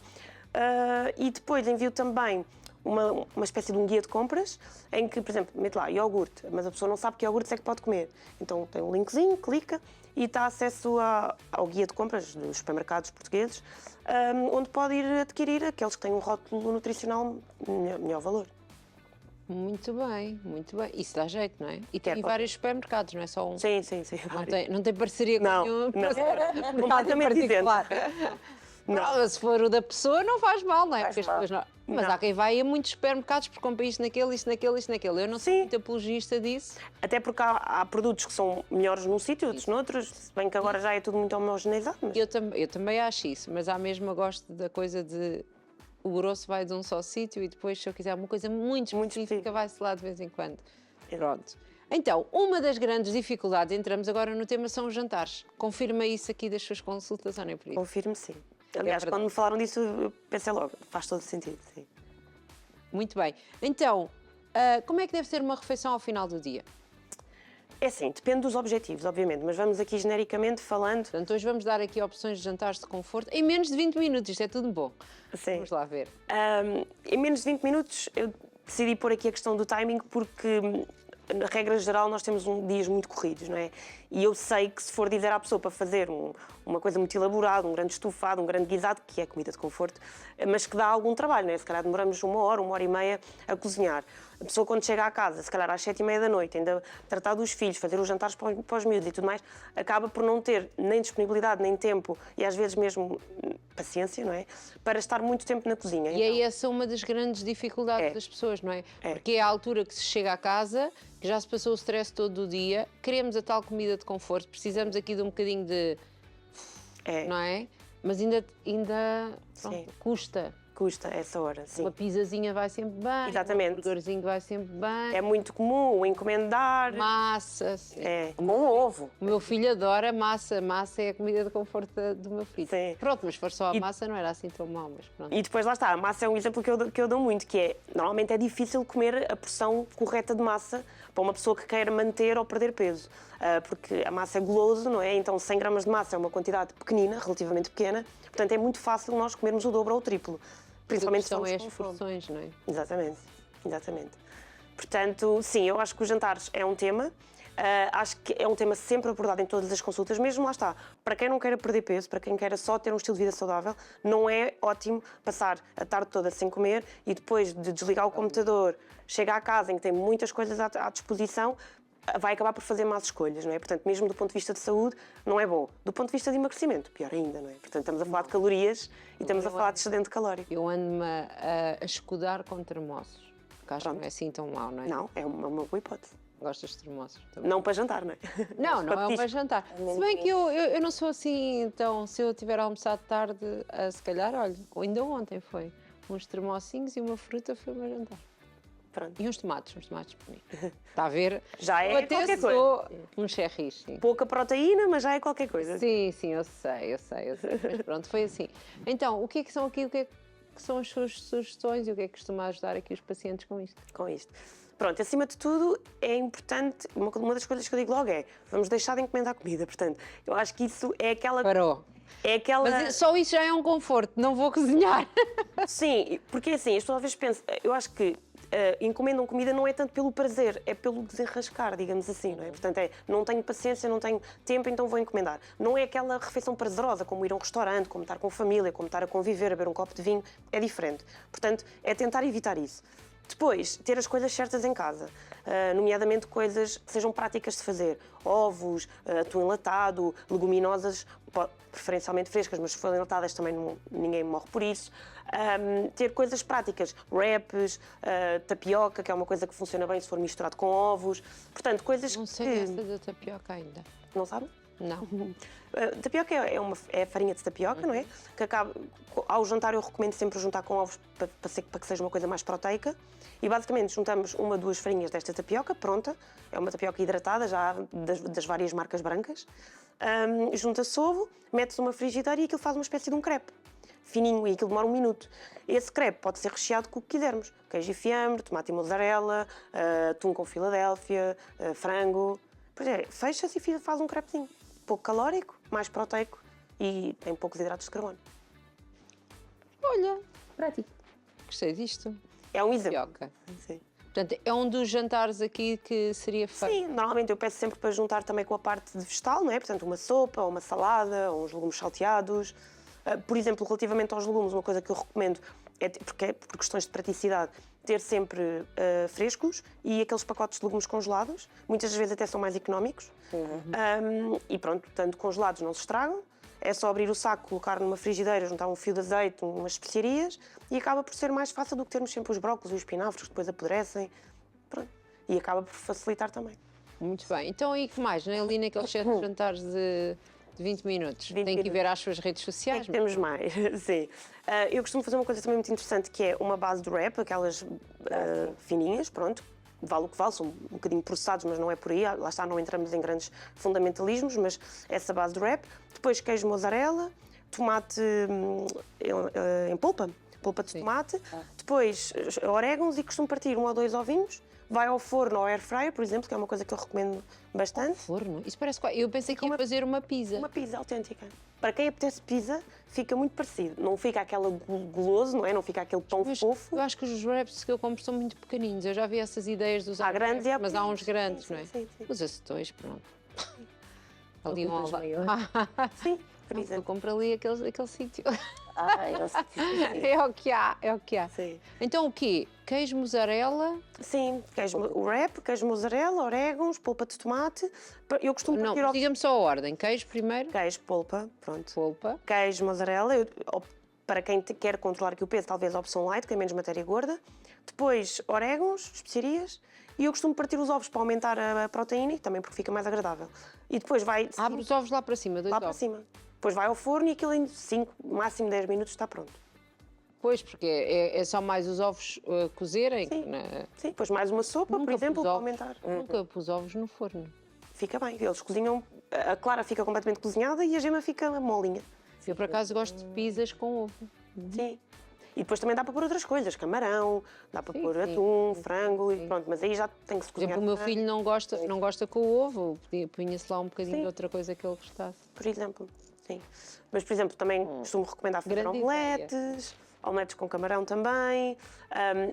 E depois envio também uma espécie de um guia de compras, em que, por exemplo, mete lá iogurte, mas a pessoa não sabe que iogurte é que pode comer. Então tem um linkzinho, clica e dá acesso ao guia de compras dos supermercados portugueses, onde pode ir adquirir aqueles que têm um rótulo nutricional melhor valor. Muito bem, muito bem. Isso dá jeito, não é? E Quer tem pode- vários supermercados, não é só um. Sim. Não tem parceria com Não, nenhum não. mercado Completamente particular. Não. Se for o da pessoa, não faz mal, não é? Faz Porque as mal. pessoas não... Mas Não. há quem vai a muitos supermercados porque compra isto naquele, isto naquele, isto naquele. Eu não sou Sim. muito apologista disso. Até porque há produtos que são melhores num sítio, outros noutros, se bem que agora já é tudo muito homogeneizado. Mas... Eu também acho isso, mas à mesma gosto da coisa de o grosso vai de um só sítio e depois, se eu quiser uma coisa muito Muito específica, específica. vai-se lá de vez em quando. Pronto. Então, uma das grandes dificuldades, entramos agora no tema, são os jantares. Confirma isso aqui das suas consultas ou nem por isso? Confirmo, sim. Aliás, verdade. quando me falaram disso, eu pensei logo, faz todo sentido, sim. Muito bem. Então, como é que deve ser uma refeição ao final do dia? É assim, depende dos objetivos, obviamente, mas vamos aqui genericamente falando. Portanto, hoje vamos dar aqui opções de jantares de conforto em menos de 20 minutos, isto é tudo bom. Sim. Vamos lá ver. Em menos de 20 minutos eu decidi pôr aqui a questão do timing porque, na regra geral, nós temos dias muito corridos, não é? E eu sei que se for dizer à pessoa para fazer uma coisa muito elaborada, um grande estofado, um grande guisado, que é comida de conforto, mas que dá algum trabalho, não é? Se calhar demoramos 1 hora e meia a cozinhar. A pessoa quando chega à casa, se calhar às 7h30 da noite, ainda tratar dos filhos, fazer os jantares para os miúdos e tudo mais, acaba por não ter nem disponibilidade, nem tempo e às vezes mesmo paciência, não é? Para estar muito tempo na cozinha. E é essa uma das grandes dificuldades das pessoas, não é? Porque é a altura que se chega à casa, que já se passou o stress todo o dia, queremos a tal comida de conforto, precisamos aqui de um bocadinho de... não é? Mas ainda pronto, custa. Custa essa hora, sim. Uma pizzazinha vai sempre bem, Exatamente. um hambúrguerzinho vai sempre bem. É muito comum encomendar. Massa, sim. Com ovo. O meu filho adora massa. Massa é a comida de conforto do meu filho. Sim. Pronto, mas se for só a massa não era assim tão mau, mas pronto. E depois lá está, a massa é um exemplo que eu dou muito, que é, normalmente é difícil comer a porção correta de massa para uma pessoa que queira manter ou perder peso. Porque a massa é guloso, não é? Então 100 gramas de massa é uma quantidade pequenina, relativamente pequena, portanto é muito fácil nós comermos o dobro ou o triplo. Principalmente se são estamos as com fome. porções, não é? Exatamente, exatamente. Portanto, sim, eu acho que os jantares é um tema. Acho que é um tema sempre abordado em todas as consultas, mesmo lá está. Para quem não queira perder peso, para quem queira só ter um estilo de vida saudável, não é ótimo passar a tarde toda sem comer e depois de desligar o computador, chega à casa em que tem muitas coisas à disposição, vai acabar por fazer más escolhas, não é? Portanto, mesmo do ponto de vista de saúde, não é bom. Do ponto de vista de emagrecimento, pior ainda, não é? Portanto, estamos a falar de calorias e estamos a falar de excedente calórico. Eu ando-me a escudar com termossos, porque acho que não é assim tão mau, não é? Não, é uma boa hipótese. Gostas de termossos também? Não para jantar, não é? Não, não é um para jantar. Se bem que eu não sou assim, então, se eu tiver almoçado tarde, se calhar, olha, ainda ontem foi uns termossinhos e uma fruta foi o meu jantar. Pronto. E uns tomates bonitos. Está a ver? Já é eu até qualquer sou um cherries, sim. Pouca proteína, mas já é qualquer coisa. Sim, eu sei. Mas pronto, foi assim. Então, o que é que são aqui, o que é que são as suas sugestões e o que é que costuma ajudar aqui os pacientes com isto? Com isto. Pronto, acima de tudo, é importante, uma das coisas que eu digo logo é, vamos deixar de encomendar comida. Portanto, eu acho que isso é aquela... Parou. É aquela... Mas só isso já é um conforto, não vou cozinhar. Sim, porque assim, as pessoas às vezes pensam, eu acho que encomendam comida não é tanto pelo prazer, é pelo desenrascar, digamos assim, não é? Portanto, não tenho paciência, não tenho tempo, então vou encomendar. Não é aquela refeição prazerosa, como ir a um restaurante, como estar com a família, como estar a conviver, a beber um copo de vinho, é diferente. Portanto, é tentar evitar isso. Depois, ter as coisas certas em casa, nomeadamente coisas que sejam práticas de fazer. Ovos, atum enlatado, leguminosas, preferencialmente frescas, mas se forem enlatadas também ninguém morre por isso. Ter coisas práticas, wraps, tapioca, que é uma coisa que funciona bem se for misturado com ovos. Portanto, coisas Não sei essa da tapioca ainda. Não sabe? Não. Tapioca é a farinha de tapioca, não é? Que acaba, ao jantar eu recomendo sempre juntar com ovos para que seja uma coisa mais proteica. E basicamente juntamos 1 ou 2 farinhas desta tapioca, pronta. É uma tapioca hidratada, já das várias marcas brancas. Junta-se ovo, mete-se numa frigideira e aquilo faz uma espécie de um crepe. Fininho, e aquilo demora 1 minuto. Esse crepe pode ser recheado com o que quisermos. Queijo e fiambre, tomate e mozzarella, atum com Filadélfia, frango. Pois é, fecha-se e faz um crepezinho. Pouco calórico, mais proteico e tem poucos hidratos de carbono. Olha, prático. Gostei disto. É um exemplo. Tapioca. Sim. Portanto, é um dos jantares aqui que seria feito. Sim, normalmente eu peço sempre para juntar também com a parte de vegetal, não é? Portanto, uma sopa, ou uma salada, ou uns legumes salteados. Por exemplo, relativamente aos legumes, uma coisa que eu recomendo, porque é por questões de praticidade, ter sempre frescos e aqueles pacotes de legumes congelados, muitas vezes até são mais económicos. E pronto, tanto congelados não se estragam, é só abrir o saco, colocar numa frigideira, juntar um fio de azeite, umas especiarias e acaba por ser mais fácil do que termos sempre os brócolos e os espinafres que depois apodrecem. Pronto. E acaba por facilitar também. Muito bem. Então, e que mais? Ali naqueles 7 jantares de 20 minutos. Tem que ir ver às suas redes sociais. Temos mais, sim. Eu costumo fazer uma coisa também muito interessante, que é uma base de wrap, aquelas fininhas, pronto, vale o que vale, são um bocadinho processados, mas não é por aí, lá está, não entramos em grandes fundamentalismos, mas essa base de wrap. Depois queijo mozzarella, tomate em polpa de tomate, depois orégãos e costumo partir 1 ou 2 ovinhos, vai ao forno ou air fryer, por exemplo, que é uma coisa que eu recomendo bastante. Forno? Isso parece quase... Eu pensei que ia fazer uma pizza. Uma pizza autêntica. Para quem apetece pizza, fica muito parecido. Não fica aquela guloso, não é? Não fica aquele pão Mas fofo. eu acho que os wraps que eu compro são muito pequeninos. Eu já vi essas ideias dos Há grandes e há mas há uns pequenos. grandes, Sim, não é? sim, sim. Os acetões, pronto. Ali um Algumas ao maiores. Sim, por Eu exemplo. compro ali aquele sítio. Eu sei. É o que há, é o que há. Sim. Então o quê? Queijo mussarela? Sim, o wrap, queijo mozzarella, orégãos, polpa de tomate. Eu costumo Não, partir ao diga-me só a ordem. Queijo primeiro, queijo, polpa, pronto. polpa. Queijo, mozzarella, para quem quer controlar aqui o peso, talvez a opção light, que é menos matéria gorda. Depois, orégãos, especiarias. E eu costumo partir os ovos para aumentar a proteína e também porque fica mais agradável. E depois vai Abre os ovos lá para cima, dois lá para ovos. cima. Depois vai ao forno e aquilo em 5, máximo 10 minutos está pronto. Pois, porque é só mais os ovos cozerem. Sim. né? Sim, depois mais uma sopa, por exemplo, para aumentar. Nunca pus ovos no forno. Fica bem, eles cozinham, a clara fica completamente cozinhada e a gema fica molinha. Eu, por acaso, gosto de pizzas com ovo. Sim. E depois também dá para pôr outras coisas, camarão, dá para Sim, pôr sim, atum, sim, frango sim. e pronto, mas aí já tem que se Por exemplo, cozinhar. o meu também, filho não gosta com o ovo. Punha-se lá um bocadinho Sim. de outra coisa que ele gostasse. por exemplo. Sim. Mas, por exemplo, também costumo recomendar fazer Grande omeletes com camarão também.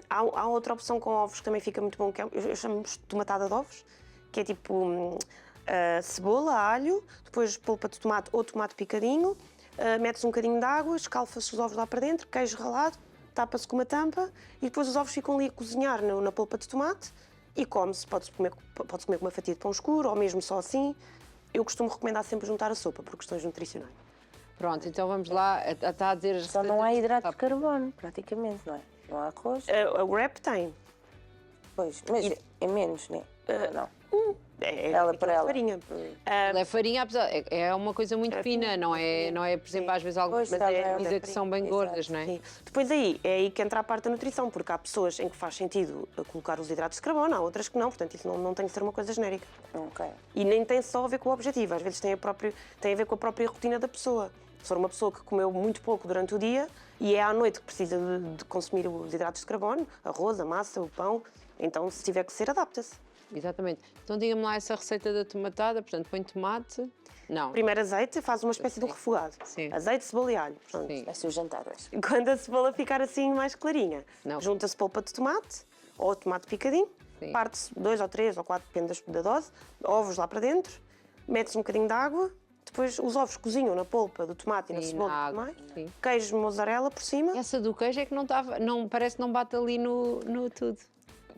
Há outra opção com ovos que também fica muito bom, que eu chamo de tomatada de ovos, que é tipo cebola, alho, depois polpa de tomate ou tomate picadinho, metes um bocadinho de água, escalfa-se os ovos lá para dentro, queijo ralado, tapa-se com uma tampa e depois os ovos ficam ali a cozinhar na polpa de tomate e come-se. Pode-se comer com uma fatia de pão escuro ou mesmo só assim. Eu costumo recomendar sempre juntar a sopa por questões nutricionais. Pronto, então vamos lá. Está a dizer... Só não há hidrato de carbono, praticamente, não é? Não há arroz. A wrap tem. Pois, mas é menos, né? Não. Ela para ela. farinha. É farinha, apesar, é uma coisa muito fina, não é, por exemplo, às vezes algumas Pois, pessoas é dizem que são bem farinha, gordas, não é? Sim. Depois é aí que entra a parte da nutrição, porque há pessoas em que faz sentido colocar os hidratos de carbono, há outras que não, portanto isso não tem que ser uma coisa genérica. Ok. E nem tem só a ver com o objetivo, às vezes tem a ver com a própria rotina da pessoa. Se for uma pessoa que comeu muito pouco durante o dia e é à noite que precisa de consumir os hidratos de carbono, arroz, a massa, o pão, então se tiver que ser, adapta-se. Exatamente. Então diga-me lá essa receita da tomatada, portanto, põe tomate... Não. Primeiro azeite, faz uma espécie de um refogado. Sim. Azeite, cebola e alho. Pronto. Sim. Vai ser o jantar hoje. Quando a cebola ficar assim mais clarinha, Não. junta-se polpa de tomate ou tomate picadinho, Sim. parte-se 2 ou 3 ou 4, depende da dose, ovos lá para dentro, mete-se um bocadinho de água, depois os ovos cozinham na polpa do tomate e na Sim, cebola na e tudo água, mais, sim. queijo mozzarella por cima. Essa do queijo é que não estava... Não, parece que não bate ali no tudo.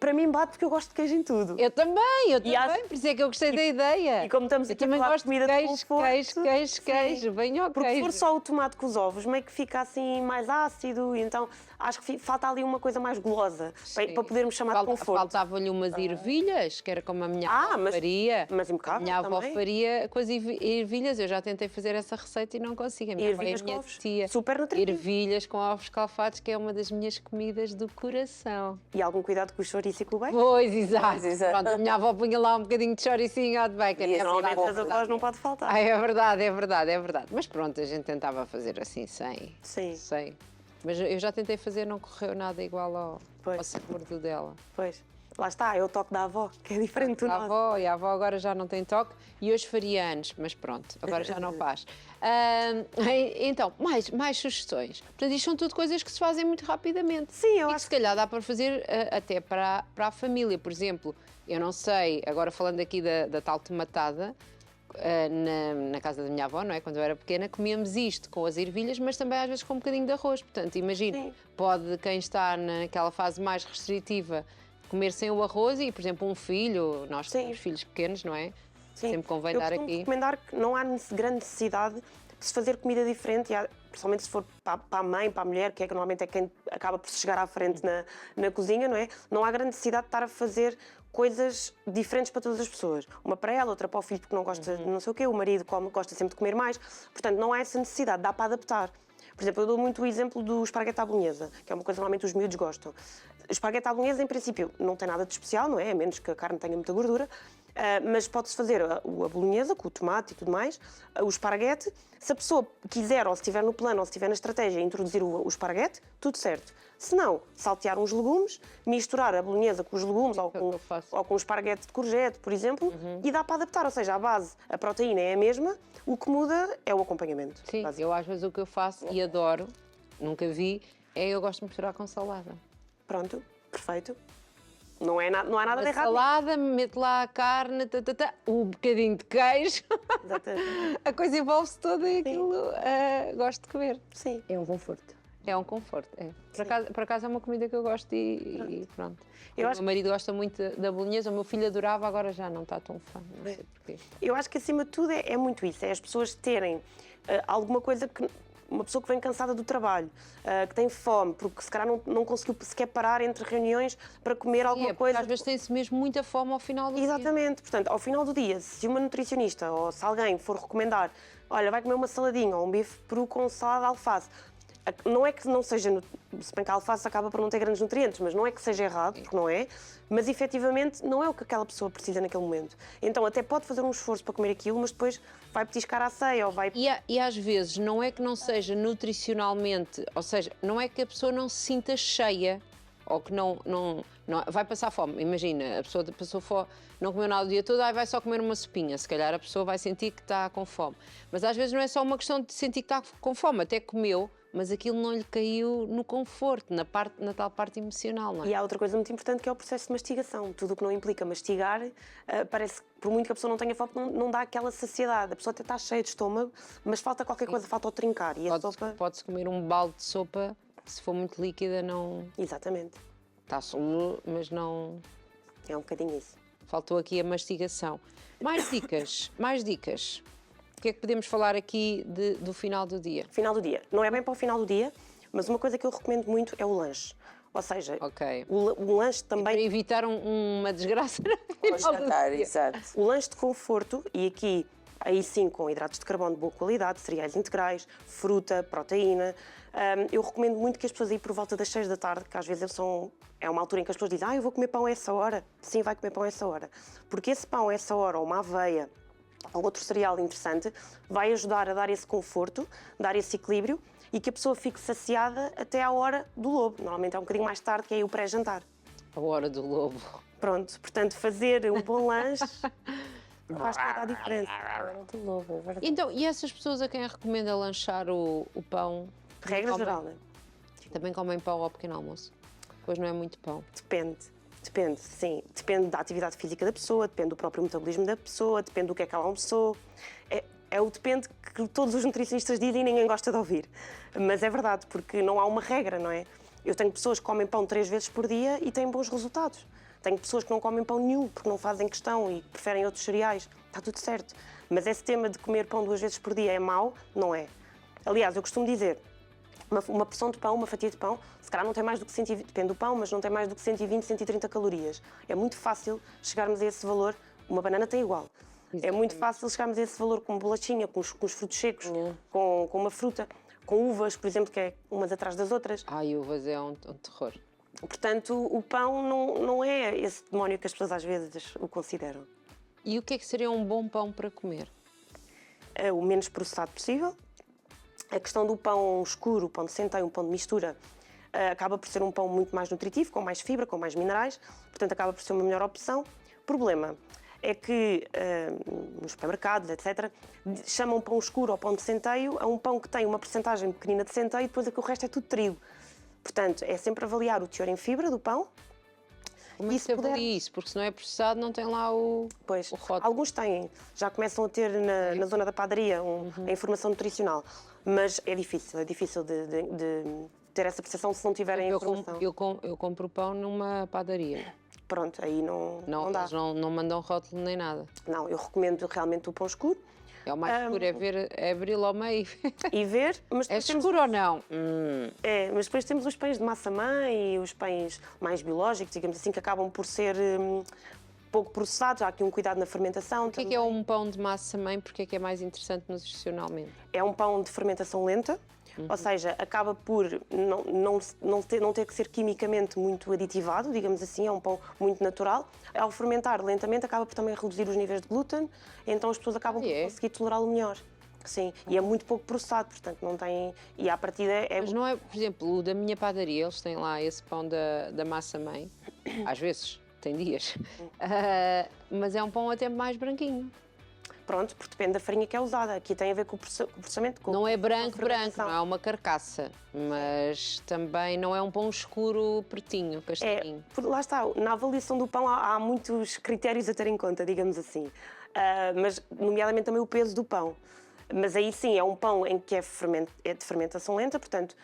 Para mim bate porque eu gosto de queijo em tudo. Eu também, acho- por isso é que eu gostei da ideia. E como estamos eu aqui a também falar de gosto comida de queijo, conforto, queijo, bem ao Porque se queijo. for só o tomate com os ovos, meio que fica assim mais ácido, e então acho que falta ali uma coisa mais golosa para podermos chamar de conforto. Faltavam-lhe umas ervilhas, que era como a minha avó mas- faria. mas impecável A minha avó também. faria com as ervilhas. Eu já tentei fazer essa receita e não consigo. A minha avó é a Ervilhas com minha ovos. tia. Super nutritivo. Ervilhas com ovos escalfados, que é uma das minhas comidas do coração. E algum cuidado com o chouriço e com o bacon. Pois, exato. Pois, exato. Pronto, a minha avó punha lá um bocadinho de choricinho ou de bacon. E Normalmente Sim, as avós não pode faltar. Ah, é verdade, é verdade, é verdade. Mas pronto, a gente tentava fazer assim, sem. Sim. Sem. Mas eu já tentei fazer, não correu nada igual ao Pois. sabor do dela. Pois. Lá está, é o toque da avó, que é diferente do A nosso. avó, e a avó agora já não tem toque e hoje faria anos, mas pronto, agora já não faz. Então, mais sugestões. Portanto, isto são tudo coisas que se fazem muito rapidamente. Sim, eu e que acho se calhar dá para fazer até para a família. Por exemplo, eu não sei, agora falando aqui da tal tomatada, na casa da minha avó, não é? Quando eu era pequena, comíamos isto com as ervilhas, mas também às vezes com um bocadinho de arroz. Portanto, imagina, Sim. pode quem está naquela fase mais restritiva comer sem o arroz e, por exemplo, um filho, nós Sim. temos filhos pequenos, não é? Sim. Sempre convém eu dar costumo aqui. recomendar que não há grande necessidade de se fazer comida diferente, principalmente se for para a mãe, para a mulher, que normalmente é quem acaba por se chegar à frente na cozinha, não é? Não há grande necessidade de estar a fazer coisas diferentes para todas as pessoas. Uma para ela, outra para o filho porque não gosta de não sei o quê, o marido gosta sempre de comer mais. Portanto, não há essa necessidade, dá para adaptar. Por exemplo, eu dou muito o exemplo do esparguete à bolonhesa, que é uma coisa que normalmente os miúdos gostam. O esparguete à bolonhesa, em princípio, não tem nada de especial, não é? A menos que a carne tenha muita gordura. Mas pode-se fazer a bolonhesa, com o tomate e tudo mais, o esparguete. Se a pessoa quiser, ou se estiver no plano, ou se estiver na estratégia, introduzir o esparguete, tudo certo. Se não, saltear uns legumes, misturar a bolonhesa com os legumes É o que eu faço. ou com esparguete de courgette, por exemplo, e dá para adaptar. Ou seja, a base, a proteína é a mesma, o que muda é o acompanhamento. Sim, basicamente. eu às vezes o que eu faço e adoro, nunca vi, é eu gosto de misturar com salada. Pronto, perfeito. Não há nada de A errado. salada, meto lá a carne, um bocadinho de queijo, Exatamente. a coisa envolve-se toda e aquilo gosto de comer. Sim. É um conforto. É um conforto, é. Por acaso é uma comida que eu gosto e pronto. Eu O acho meu marido gosta muito da bolonhesa, o meu filho adorava, agora já não está tão fã, não sei porquê. Eu acho que acima de tudo é muito isso, é as pessoas terem alguma coisa que. Uma pessoa que vem cansada do trabalho, que tem fome, porque se calhar não conseguiu sequer parar entre reuniões para comer alguma Porque coisa. às vezes tem-se mesmo muita fome ao final do dia. Exatamente, portanto, ao final do dia, se uma nutricionista ou se alguém for recomendar, olha, vai comer uma saladinha ou um bife peru com salada de alface, não é que não seja, se bem que a alface acaba por não ter grandes nutrientes, mas não é que seja errado, porque não é, mas efetivamente não é o que aquela pessoa precisa naquele momento. Então até pode fazer um esforço para comer aquilo, mas depois vai petiscar à ceia ou vai... E às vezes não é que não seja nutricionalmente, ou seja, não é que a pessoa não se sinta cheia ou que não vai passar fome. Imagina, a pessoa passou fome, não comeu nada o dia todo, aí vai só comer uma sopinha. Se calhar a pessoa vai sentir que está com fome. Mas às vezes não é só uma questão de sentir que está com fome, até comeu, mas aquilo não lhe caiu no conforto, na tal parte emocional, não é? E há outra coisa muito importante que é o processo de mastigação. Tudo o que não implica mastigar, parece que por muito que a pessoa não tenha fome, não dá aquela saciedade. A pessoa até está cheia de estômago, mas falta qualquer coisa, falta o trincar. E a sopa... Pode-se comer um balde de sopa, se for muito líquida, não... Exatamente. Está mas não... É um bocadinho isso. Faltou aqui a mastigação. Mais dicas, mais dicas. O que é que podemos falar aqui do final do dia? Final do dia. Não é bem para o final do dia, mas uma coisa que eu recomendo muito é o lanche. Ou seja, Ok. o lanche Para também... evitar uma desgraça no Ao final do jantar, dia. exato. O lanche de conforto, e aqui, aí sim, com hidratos de carbono de boa qualidade, cereais integrais, fruta, proteína. Eu recomendo muito que as pessoas aí por volta das 6 da tarde, que às vezes é uma altura em que as pessoas dizem eu vou comer pão a essa hora. Sim, vai comer pão a essa hora. Porque esse pão a essa hora, ou uma aveia, ou outro cereal interessante, vai ajudar a dar esse conforto, dar esse equilíbrio e que a pessoa fique saciada até à hora do lobo. Normalmente é um bocadinho mais tarde, que é aí o pré-jantar. A hora do lobo. Pronto, portanto, fazer um bom lanche faz toda a diferença. Muito louco, é verdade. Então, e essas pessoas a quem recomenda lanchar o pão, Regra comem- geral, não é? também comem pão ao pequeno almoço? Pois não é muito pão. Depende, sim. Depende da atividade física da pessoa, depende do próprio metabolismo da pessoa, depende do que é que ela almoçou. É o depende que todos os nutricionistas dizem e ninguém gosta de ouvir. Mas é verdade, porque não há uma regra, não é? Eu tenho pessoas que comem pão 3 vezes por dia e têm bons resultados. Tenho pessoas que não comem pão nenhum porque não fazem questão e preferem outros cereais. Está tudo certo. Mas esse tema de comer pão 2 vezes por dia é mau? Não é. Aliás, eu costumo dizer, uma porção de pão, uma fatia de pão, se calhar não tem mais do que 120, depende do pão, mas não tem mais do que 120, 130 calorias. É muito fácil chegarmos a esse valor. Uma banana tem igual. É muito fácil chegarmos a esse valor com bolachinha, com os frutos secos, com uma fruta, com uvas, por exemplo, que é umas atrás das outras. Ai, uvas é um terror. Portanto, o pão não é esse demónio que as pessoas às vezes o consideram. E o que é que seria um bom pão para comer? É o menos processado possível. A questão do pão escuro, o pão de centeio, um pão de mistura, acaba por ser um pão muito mais nutritivo, com mais fibra, com mais minerais, portanto acaba por ser uma melhor opção. Problema é que nos supermercados, etc., chamam pão escuro ou pão de centeio a um pão que tem uma percentagem pequenina de centeio e depois o resto é tudo trigo. Portanto, é sempre avaliar o teor em fibra do pão. Como é que se avalia isso? Porque se não é processado não tem lá o rótulo. Alguns têm, já começam a ter na zona da padaria a informação nutricional, mas é difícil de ter essa percepção se não tiverem a informação. Eu compro pão numa padaria. Pronto, aí não dá. Eles não mandam rótulo nem nada. Não, eu recomendo realmente o pão escuro. É o mais escuro, é abri-lo ao meio. E ver, mas É depois escuro ou não? mas depois temos os pães de massa-mãe e os pães mais biológicos, digamos assim, que acabam por ser pouco processados. Há aqui um cuidado na fermentação. O que é um pão de massa-mãe? Porque é que é mais interessante nutricionalmente? É um pão de fermentação lenta, ou seja, acaba por não ter que ser quimicamente muito aditivado, digamos assim, é um pão muito natural. Ao fermentar lentamente, acaba por também reduzir os níveis de glúten, então as pessoas acabam por conseguir tolerá-lo melhor. Sim, e é muito pouco processado, portanto não tem... E à partida é... Mas não é, por exemplo, o da minha padaria, eles têm lá esse pão da massa-mãe, às vezes, tem dias, mas é um pão até mais branquinho. Pronto, porque depende da farinha que é usada. Aqui tem a ver com o processamento. Com Não é a branco, fermentação. não é uma carcaça, mas também não é um pão escuro, pretinho, castanhinho. Lá está, na avaliação do pão há muitos critérios a ter em conta, digamos assim. Mas, nomeadamente, também o peso do pão. Mas aí sim, é um pão em que é de fermentação lenta, portanto,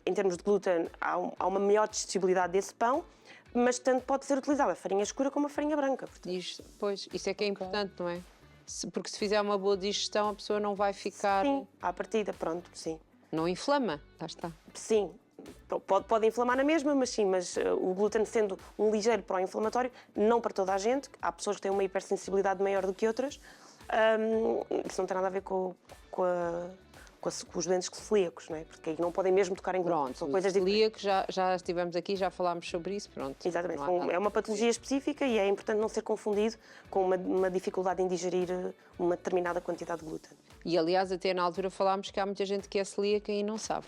em termos de glúten, há uma maior digestibilidade desse pão, mas tanto pode ser utilizada a farinha escura como a farinha branca. Portanto. Pois, isso é que é importante, não é? Porque se fizer uma boa digestão, a pessoa não vai ficar... Sim, à partida, pronto, sim. Não inflama, lá está. Sim, pode inflamar na mesma, mas sim, mas o glúten sendo um ligeiro pró-inflamatório, não para toda a gente, há pessoas que têm uma hipersensibilidade maior do que outras, isso não tem nada a ver com os doentes celíacos, não é? Porque aí não podem mesmo tocar em glúten, Pronto, são coisas diferentes. celíaco, já estivemos aqui, já falámos sobre isso, pronto. Exatamente, Não há nada. é uma patologia específica e é importante não ser confundido com uma dificuldade em digerir uma determinada quantidade de glúten. E aliás, até na altura falámos que há muita gente que é celíaca e não sabe,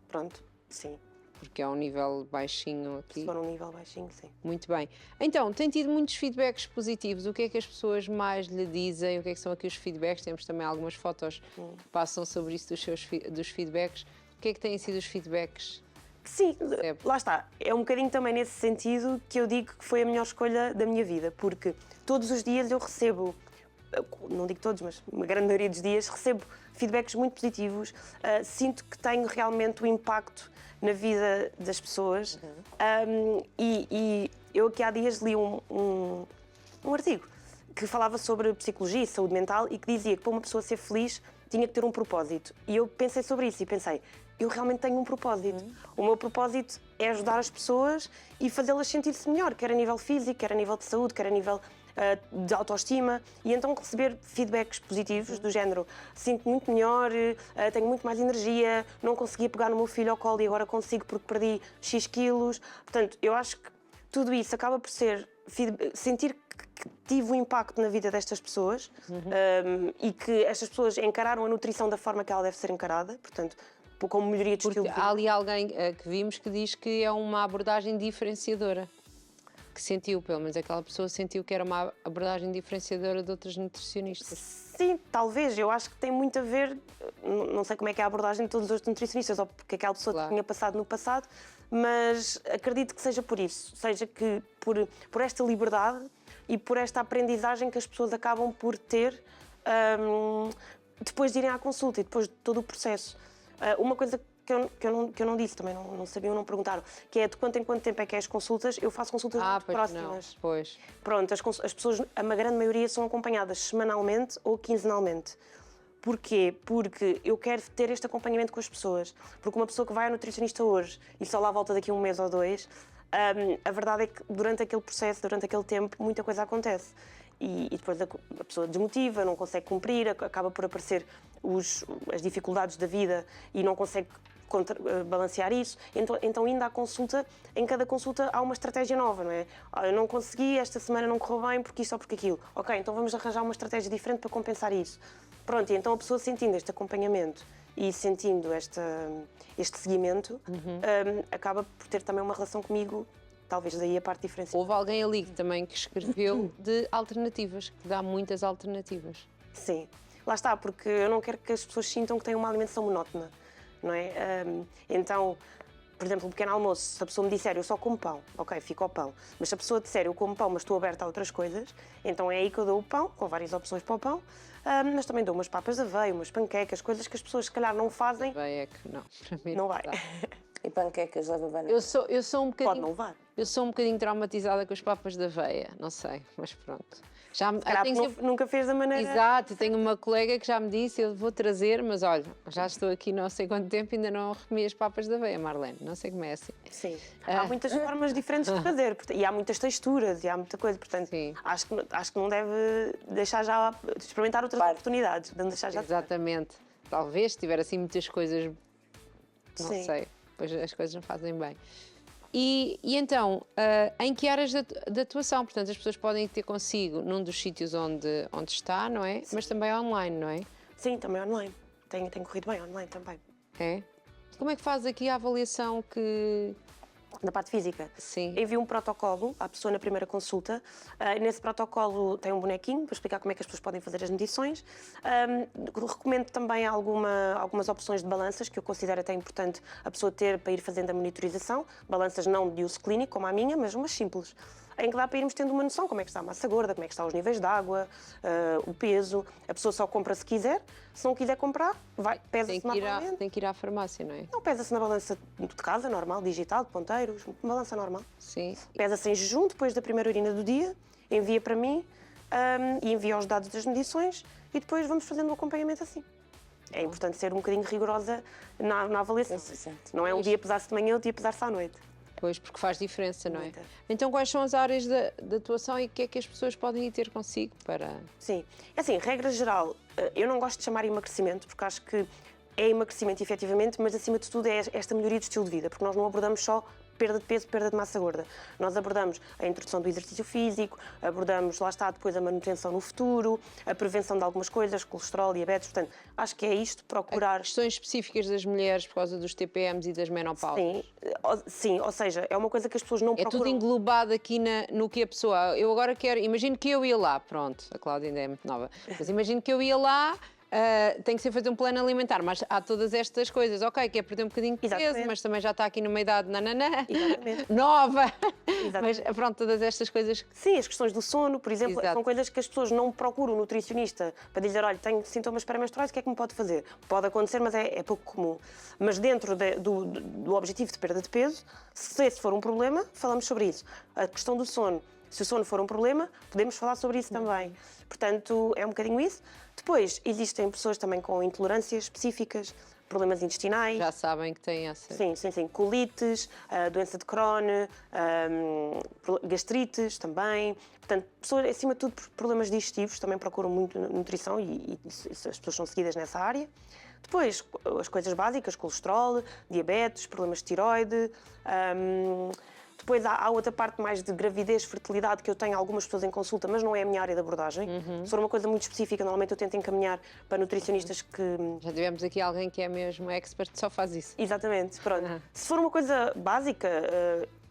Pronto, sim, porque é um nível baixinho aqui. se for um nível baixinho, sim. Muito bem. Então, tem tido muitos feedbacks positivos. O que é que as pessoas mais lhe dizem? O que é que são aqui os feedbacks? Temos também algumas fotos que passam sobre isso dos feedbacks. O que é que têm sido os feedbacks? Sim, lá está. É um bocadinho também nesse sentido que eu digo que foi a melhor escolha da minha vida, porque todos os dias eu recebo, não digo todos, mas uma grande maioria dos dias, recebo feedbacks muito positivos, sinto que tenho realmente o impacto na vida das pessoas e eu aqui há dias li um artigo que falava sobre psicologia e saúde mental e que dizia que para uma pessoa ser feliz tinha que ter um propósito. E eu pensei sobre isso e pensei, eu realmente tenho um propósito. O meu propósito é ajudar as pessoas e fazê-las sentir-se melhor, quer a nível físico, quer a nível de saúde, quer a nível de autoestima, e então receber feedbacks positivos do género sinto muito melhor, tenho muito mais energia, não conseguia pegar no meu filho ao colo e agora consigo porque perdi X quilos. Portanto, eu acho que tudo isso acaba por ser sentir que tive um impacto na vida destas pessoas e que estas pessoas encararam a nutrição da forma que ela deve ser encarada, portanto, como melhoria de estilo de vida. Há ali alguém que vimos que diz que é uma abordagem diferenciadora. Que sentiu, pelo menos aquela pessoa sentiu que era uma abordagem diferenciadora de outras nutricionistas. Sim, talvez. Eu acho que tem muito a ver, não sei como é que é a abordagem de todos os outros nutricionistas ou porque aquela pessoa tinha passado no passado, mas acredito que seja por isso. Seja que por esta liberdade e por esta aprendizagem que as pessoas acabam por ter depois de irem à consulta e depois de todo o processo. Uma coisa que eu não disse, também não sabiam, não perguntaram, que é de quanto em quanto tempo é que é as consultas. Eu faço consultas muito próximas. Pois. Pronto, as pessoas, a grande maioria, são acompanhadas semanalmente ou quinzenalmente. Porquê? Porque eu quero ter este acompanhamento com as pessoas. Porque uma pessoa que vai ao nutricionista hoje e só lá volta daqui a um mês ou dois, a verdade é que durante aquele processo, durante aquele tempo, muita coisa acontece. E depois a pessoa desmotiva, não consegue cumprir, acaba por aparecer as dificuldades da vida e não consegue balancear isso. Então, indo à consulta, em cada consulta há uma estratégia nova, não é? Eu não consegui, esta semana não correu bem porque isto ou porque aquilo. Ok, então vamos arranjar uma estratégia diferente para compensar isso. Pronto, e então a pessoa sentindo este acompanhamento e sentindo este seguimento, acaba por ter também uma relação comigo. Talvez daí a parte diferencial. Houve alguém ali também que escreveu de alternativas, que dá muitas alternativas. Sim, lá está, porque eu não quero que as pessoas sintam que têm uma alimentação monótona, não é? Então, por exemplo, um pequeno almoço, se a pessoa me disser eu só como pão, ok, fica ao pão. Mas se a pessoa disser eu como pão, mas estou aberta a outras coisas, então é aí que eu dou o pão, com várias opções para o pão, mas também dou umas papas de aveia, umas panquecas, coisas que as pessoas se calhar não fazem. Aveia que não, para mim não vai. E panquecas leva banana? Eu sou um bocadinho... Pode não levar. Eu sou um bocadinho traumatizada com as papas de aveia, não sei, mas pronto. Nunca fez da maneira... Exato, tenho uma colega que já me disse, eu vou trazer, mas olha, já estou aqui não sei quanto tempo e ainda não comi as papas de aveia, Marlene, não sei como é assim. Sim, há muitas formas diferentes de fazer e há muitas texturas e há muita coisa, portanto, acho que não deve deixar já de experimentar outras oportunidades, não deixar já. Exatamente, talvez se tiver assim muitas coisas, não Sim. sei, pois as coisas não fazem bem. E então, em que áreas de atuação? Portanto, as pessoas podem ter consigo num dos sítios onde está, não é? Sim. Mas também online, não é? Sim, também online. Tem corrido bem online também. É? Como é que faz aqui a avaliação que... Na parte física, Sim. envio um protocolo à pessoa na primeira consulta. Nesse protocolo tem um bonequinho para explicar como é que as pessoas podem fazer as medições. Recomendo também algumas opções de balanças que eu considero até importante a pessoa ter para ir fazendo a monitorização. Balanças não de uso clínico, como a minha, mas umas simples, em que dá para irmos tendo uma noção como é que está a massa gorda, como é que estão os níveis de água, o peso. A pessoa só compra se quiser. Se não quiser comprar, pesa-se normalmente. Tem que ir à farmácia, não é? Não, pesa-se na balança de casa, normal, digital, de ponteiros, uma balança normal. Sim. Pesa-se em jejum, depois da primeira urina do dia, envia para mim e envia os dados das medições e depois vamos fazendo o acompanhamento assim. É importante ser um bocadinho rigorosa na avaliação. Não é um dia pesar-se de manhã e outro dia pesar-se à noite. Pois, porque faz diferença, não é? Muita. Então, quais são as áreas de atuação e o que é que as pessoas podem ir ter consigo para... Sim. É assim, regra geral, eu não gosto de chamar emagrecimento, porque acho que é emagrecimento efetivamente, mas acima de tudo é esta melhoria do estilo de vida, porque nós não abordamos só perda de peso, perda de massa gorda. Nós abordamos a introdução do exercício físico, abordamos, lá está, depois a manutenção no futuro, a prevenção de algumas coisas, colesterol, diabetes, portanto, acho que é isto, procurar... Questões específicas das mulheres por causa dos TPMs e das menopausas. Sim, ou seja, é uma coisa que as pessoas não procuram... É tudo englobado aqui no que a pessoa... Eu agora quero... Imagino que eu ia lá, pronto, a Cláudia ainda é muito nova, mas imagino que eu ia lá... tem que ser fazer um plano alimentar, mas há todas estas coisas. Ok, quer perder um bocadinho de peso, mas também já está aqui numa idade nananã, nova. Mas pronto, todas estas coisas. Sim, as questões do sono, por exemplo, são coisas que as pessoas não procuram um nutricionista para dizer, olha, tenho sintomas pré-menstruais, o que é que me pode fazer? Pode acontecer, mas é pouco comum. Mas dentro do objetivo de perda de peso, se esse for um problema, falamos sobre isso. A questão do sono, se o sono for um problema, podemos falar sobre isso também. Portanto, é um bocadinho isso. Depois, existem pessoas também com intolerâncias específicas, problemas intestinais. Já sabem que têm essa... Sim. Colites, doença de Crohn, gastrites também. Portanto, pessoas, acima de tudo, problemas digestivos, também procuram muito nutrição e as pessoas são seguidas nessa área. Depois, as coisas básicas, colesterol, diabetes, problemas de tiroide. Depois há outra parte mais de gravidez, fertilidade, que eu tenho algumas pessoas em consulta, mas não é a minha área de abordagem. Se for uma coisa muito específica, normalmente eu tento encaminhar para nutricionistas que... Já tivemos aqui alguém que é mesmo expert, só faz isso. Exatamente, pronto. Se for uma coisa básica,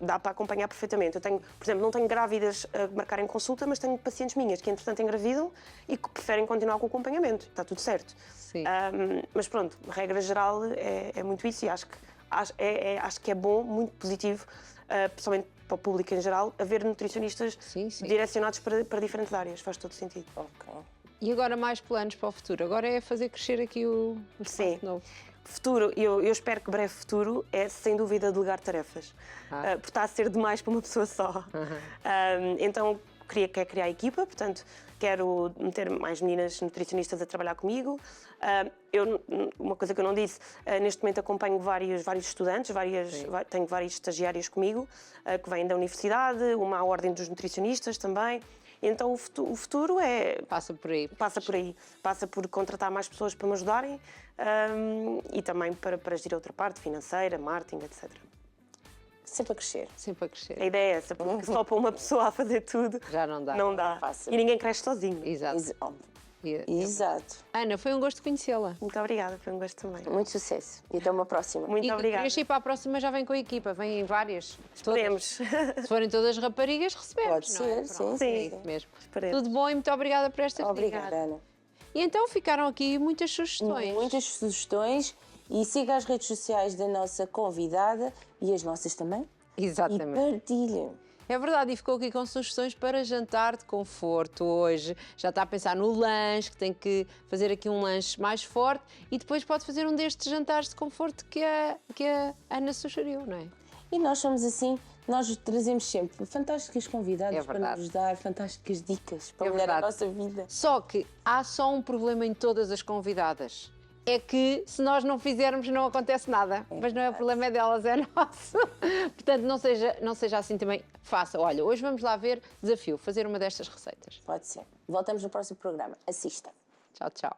dá para acompanhar perfeitamente. Eu tenho, por exemplo, não tenho grávidas a marcar em consulta, mas tenho pacientes minhas que, entretanto, engravidam e que preferem continuar com o acompanhamento. Está tudo certo. Sim. Mas pronto, regra geral é muito isso e acho que é bom, muito positivo, pessoalmente para o público em geral, haver nutricionistas direcionados para diferentes áreas. Faz todo sentido. Ok. E agora mais planos para o futuro? Agora é fazer crescer aqui o espaço novo. Futuro, eu espero que breve futuro é, sem dúvida, delegar tarefas. Porque está a ser demais para uma pessoa só. Então, quero criar a equipa, portanto, quero meter mais meninas nutricionistas a trabalhar comigo. Uma coisa que eu não disse, neste momento acompanho vários estudantes, tenho várias estagiárias comigo, que vêm da universidade, uma à ordem dos nutricionistas também. Então o futuro passa por aí. Passa por contratar mais pessoas para me ajudarem e também para gerir outra parte, financeira, marketing, etc. Sempre a crescer. Sempre a crescer. A ideia é essa, porque só para uma pessoa a fazer tudo já não dá. Não dá. E ninguém cresce sozinho. Exato. Exato. Ana, foi um gosto conhecê-la. Muito obrigada, foi um gosto também. Muito sucesso e até uma próxima. Muito obrigada. E para a próxima já vem com a equipa, vêm várias. Esperemos. Se forem todas raparigas, recebemos. Pode ser, sim. É isso mesmo. Esperemos. Tudo bom e muito obrigada por esta Obrigada, Ana. E então ficaram aqui muitas sugestões. Muitas sugestões e siga as redes sociais da nossa convidada e as nossas também. Exatamente. E partilhem. É verdade, e ficou aqui com sugestões para jantar de conforto hoje. Já está a pensar no lanche, que tem que fazer aqui um lanche mais forte e depois pode fazer um destes jantares de conforto que a Ana sugeriu, não é? E nós somos assim, nós trazemos sempre fantásticas convidadas para nos dar fantásticas dicas para melhorar a nossa vida. Só que há só um problema em todas as convidadas. É que se nós não fizermos não acontece nada, mas não é o problema delas, é nosso. Portanto, não seja assim também, faça. Olha, hoje vamos lá ver, desafio, fazer uma destas receitas. Pode ser. Voltamos no próximo programa. Assista. Tchau, tchau.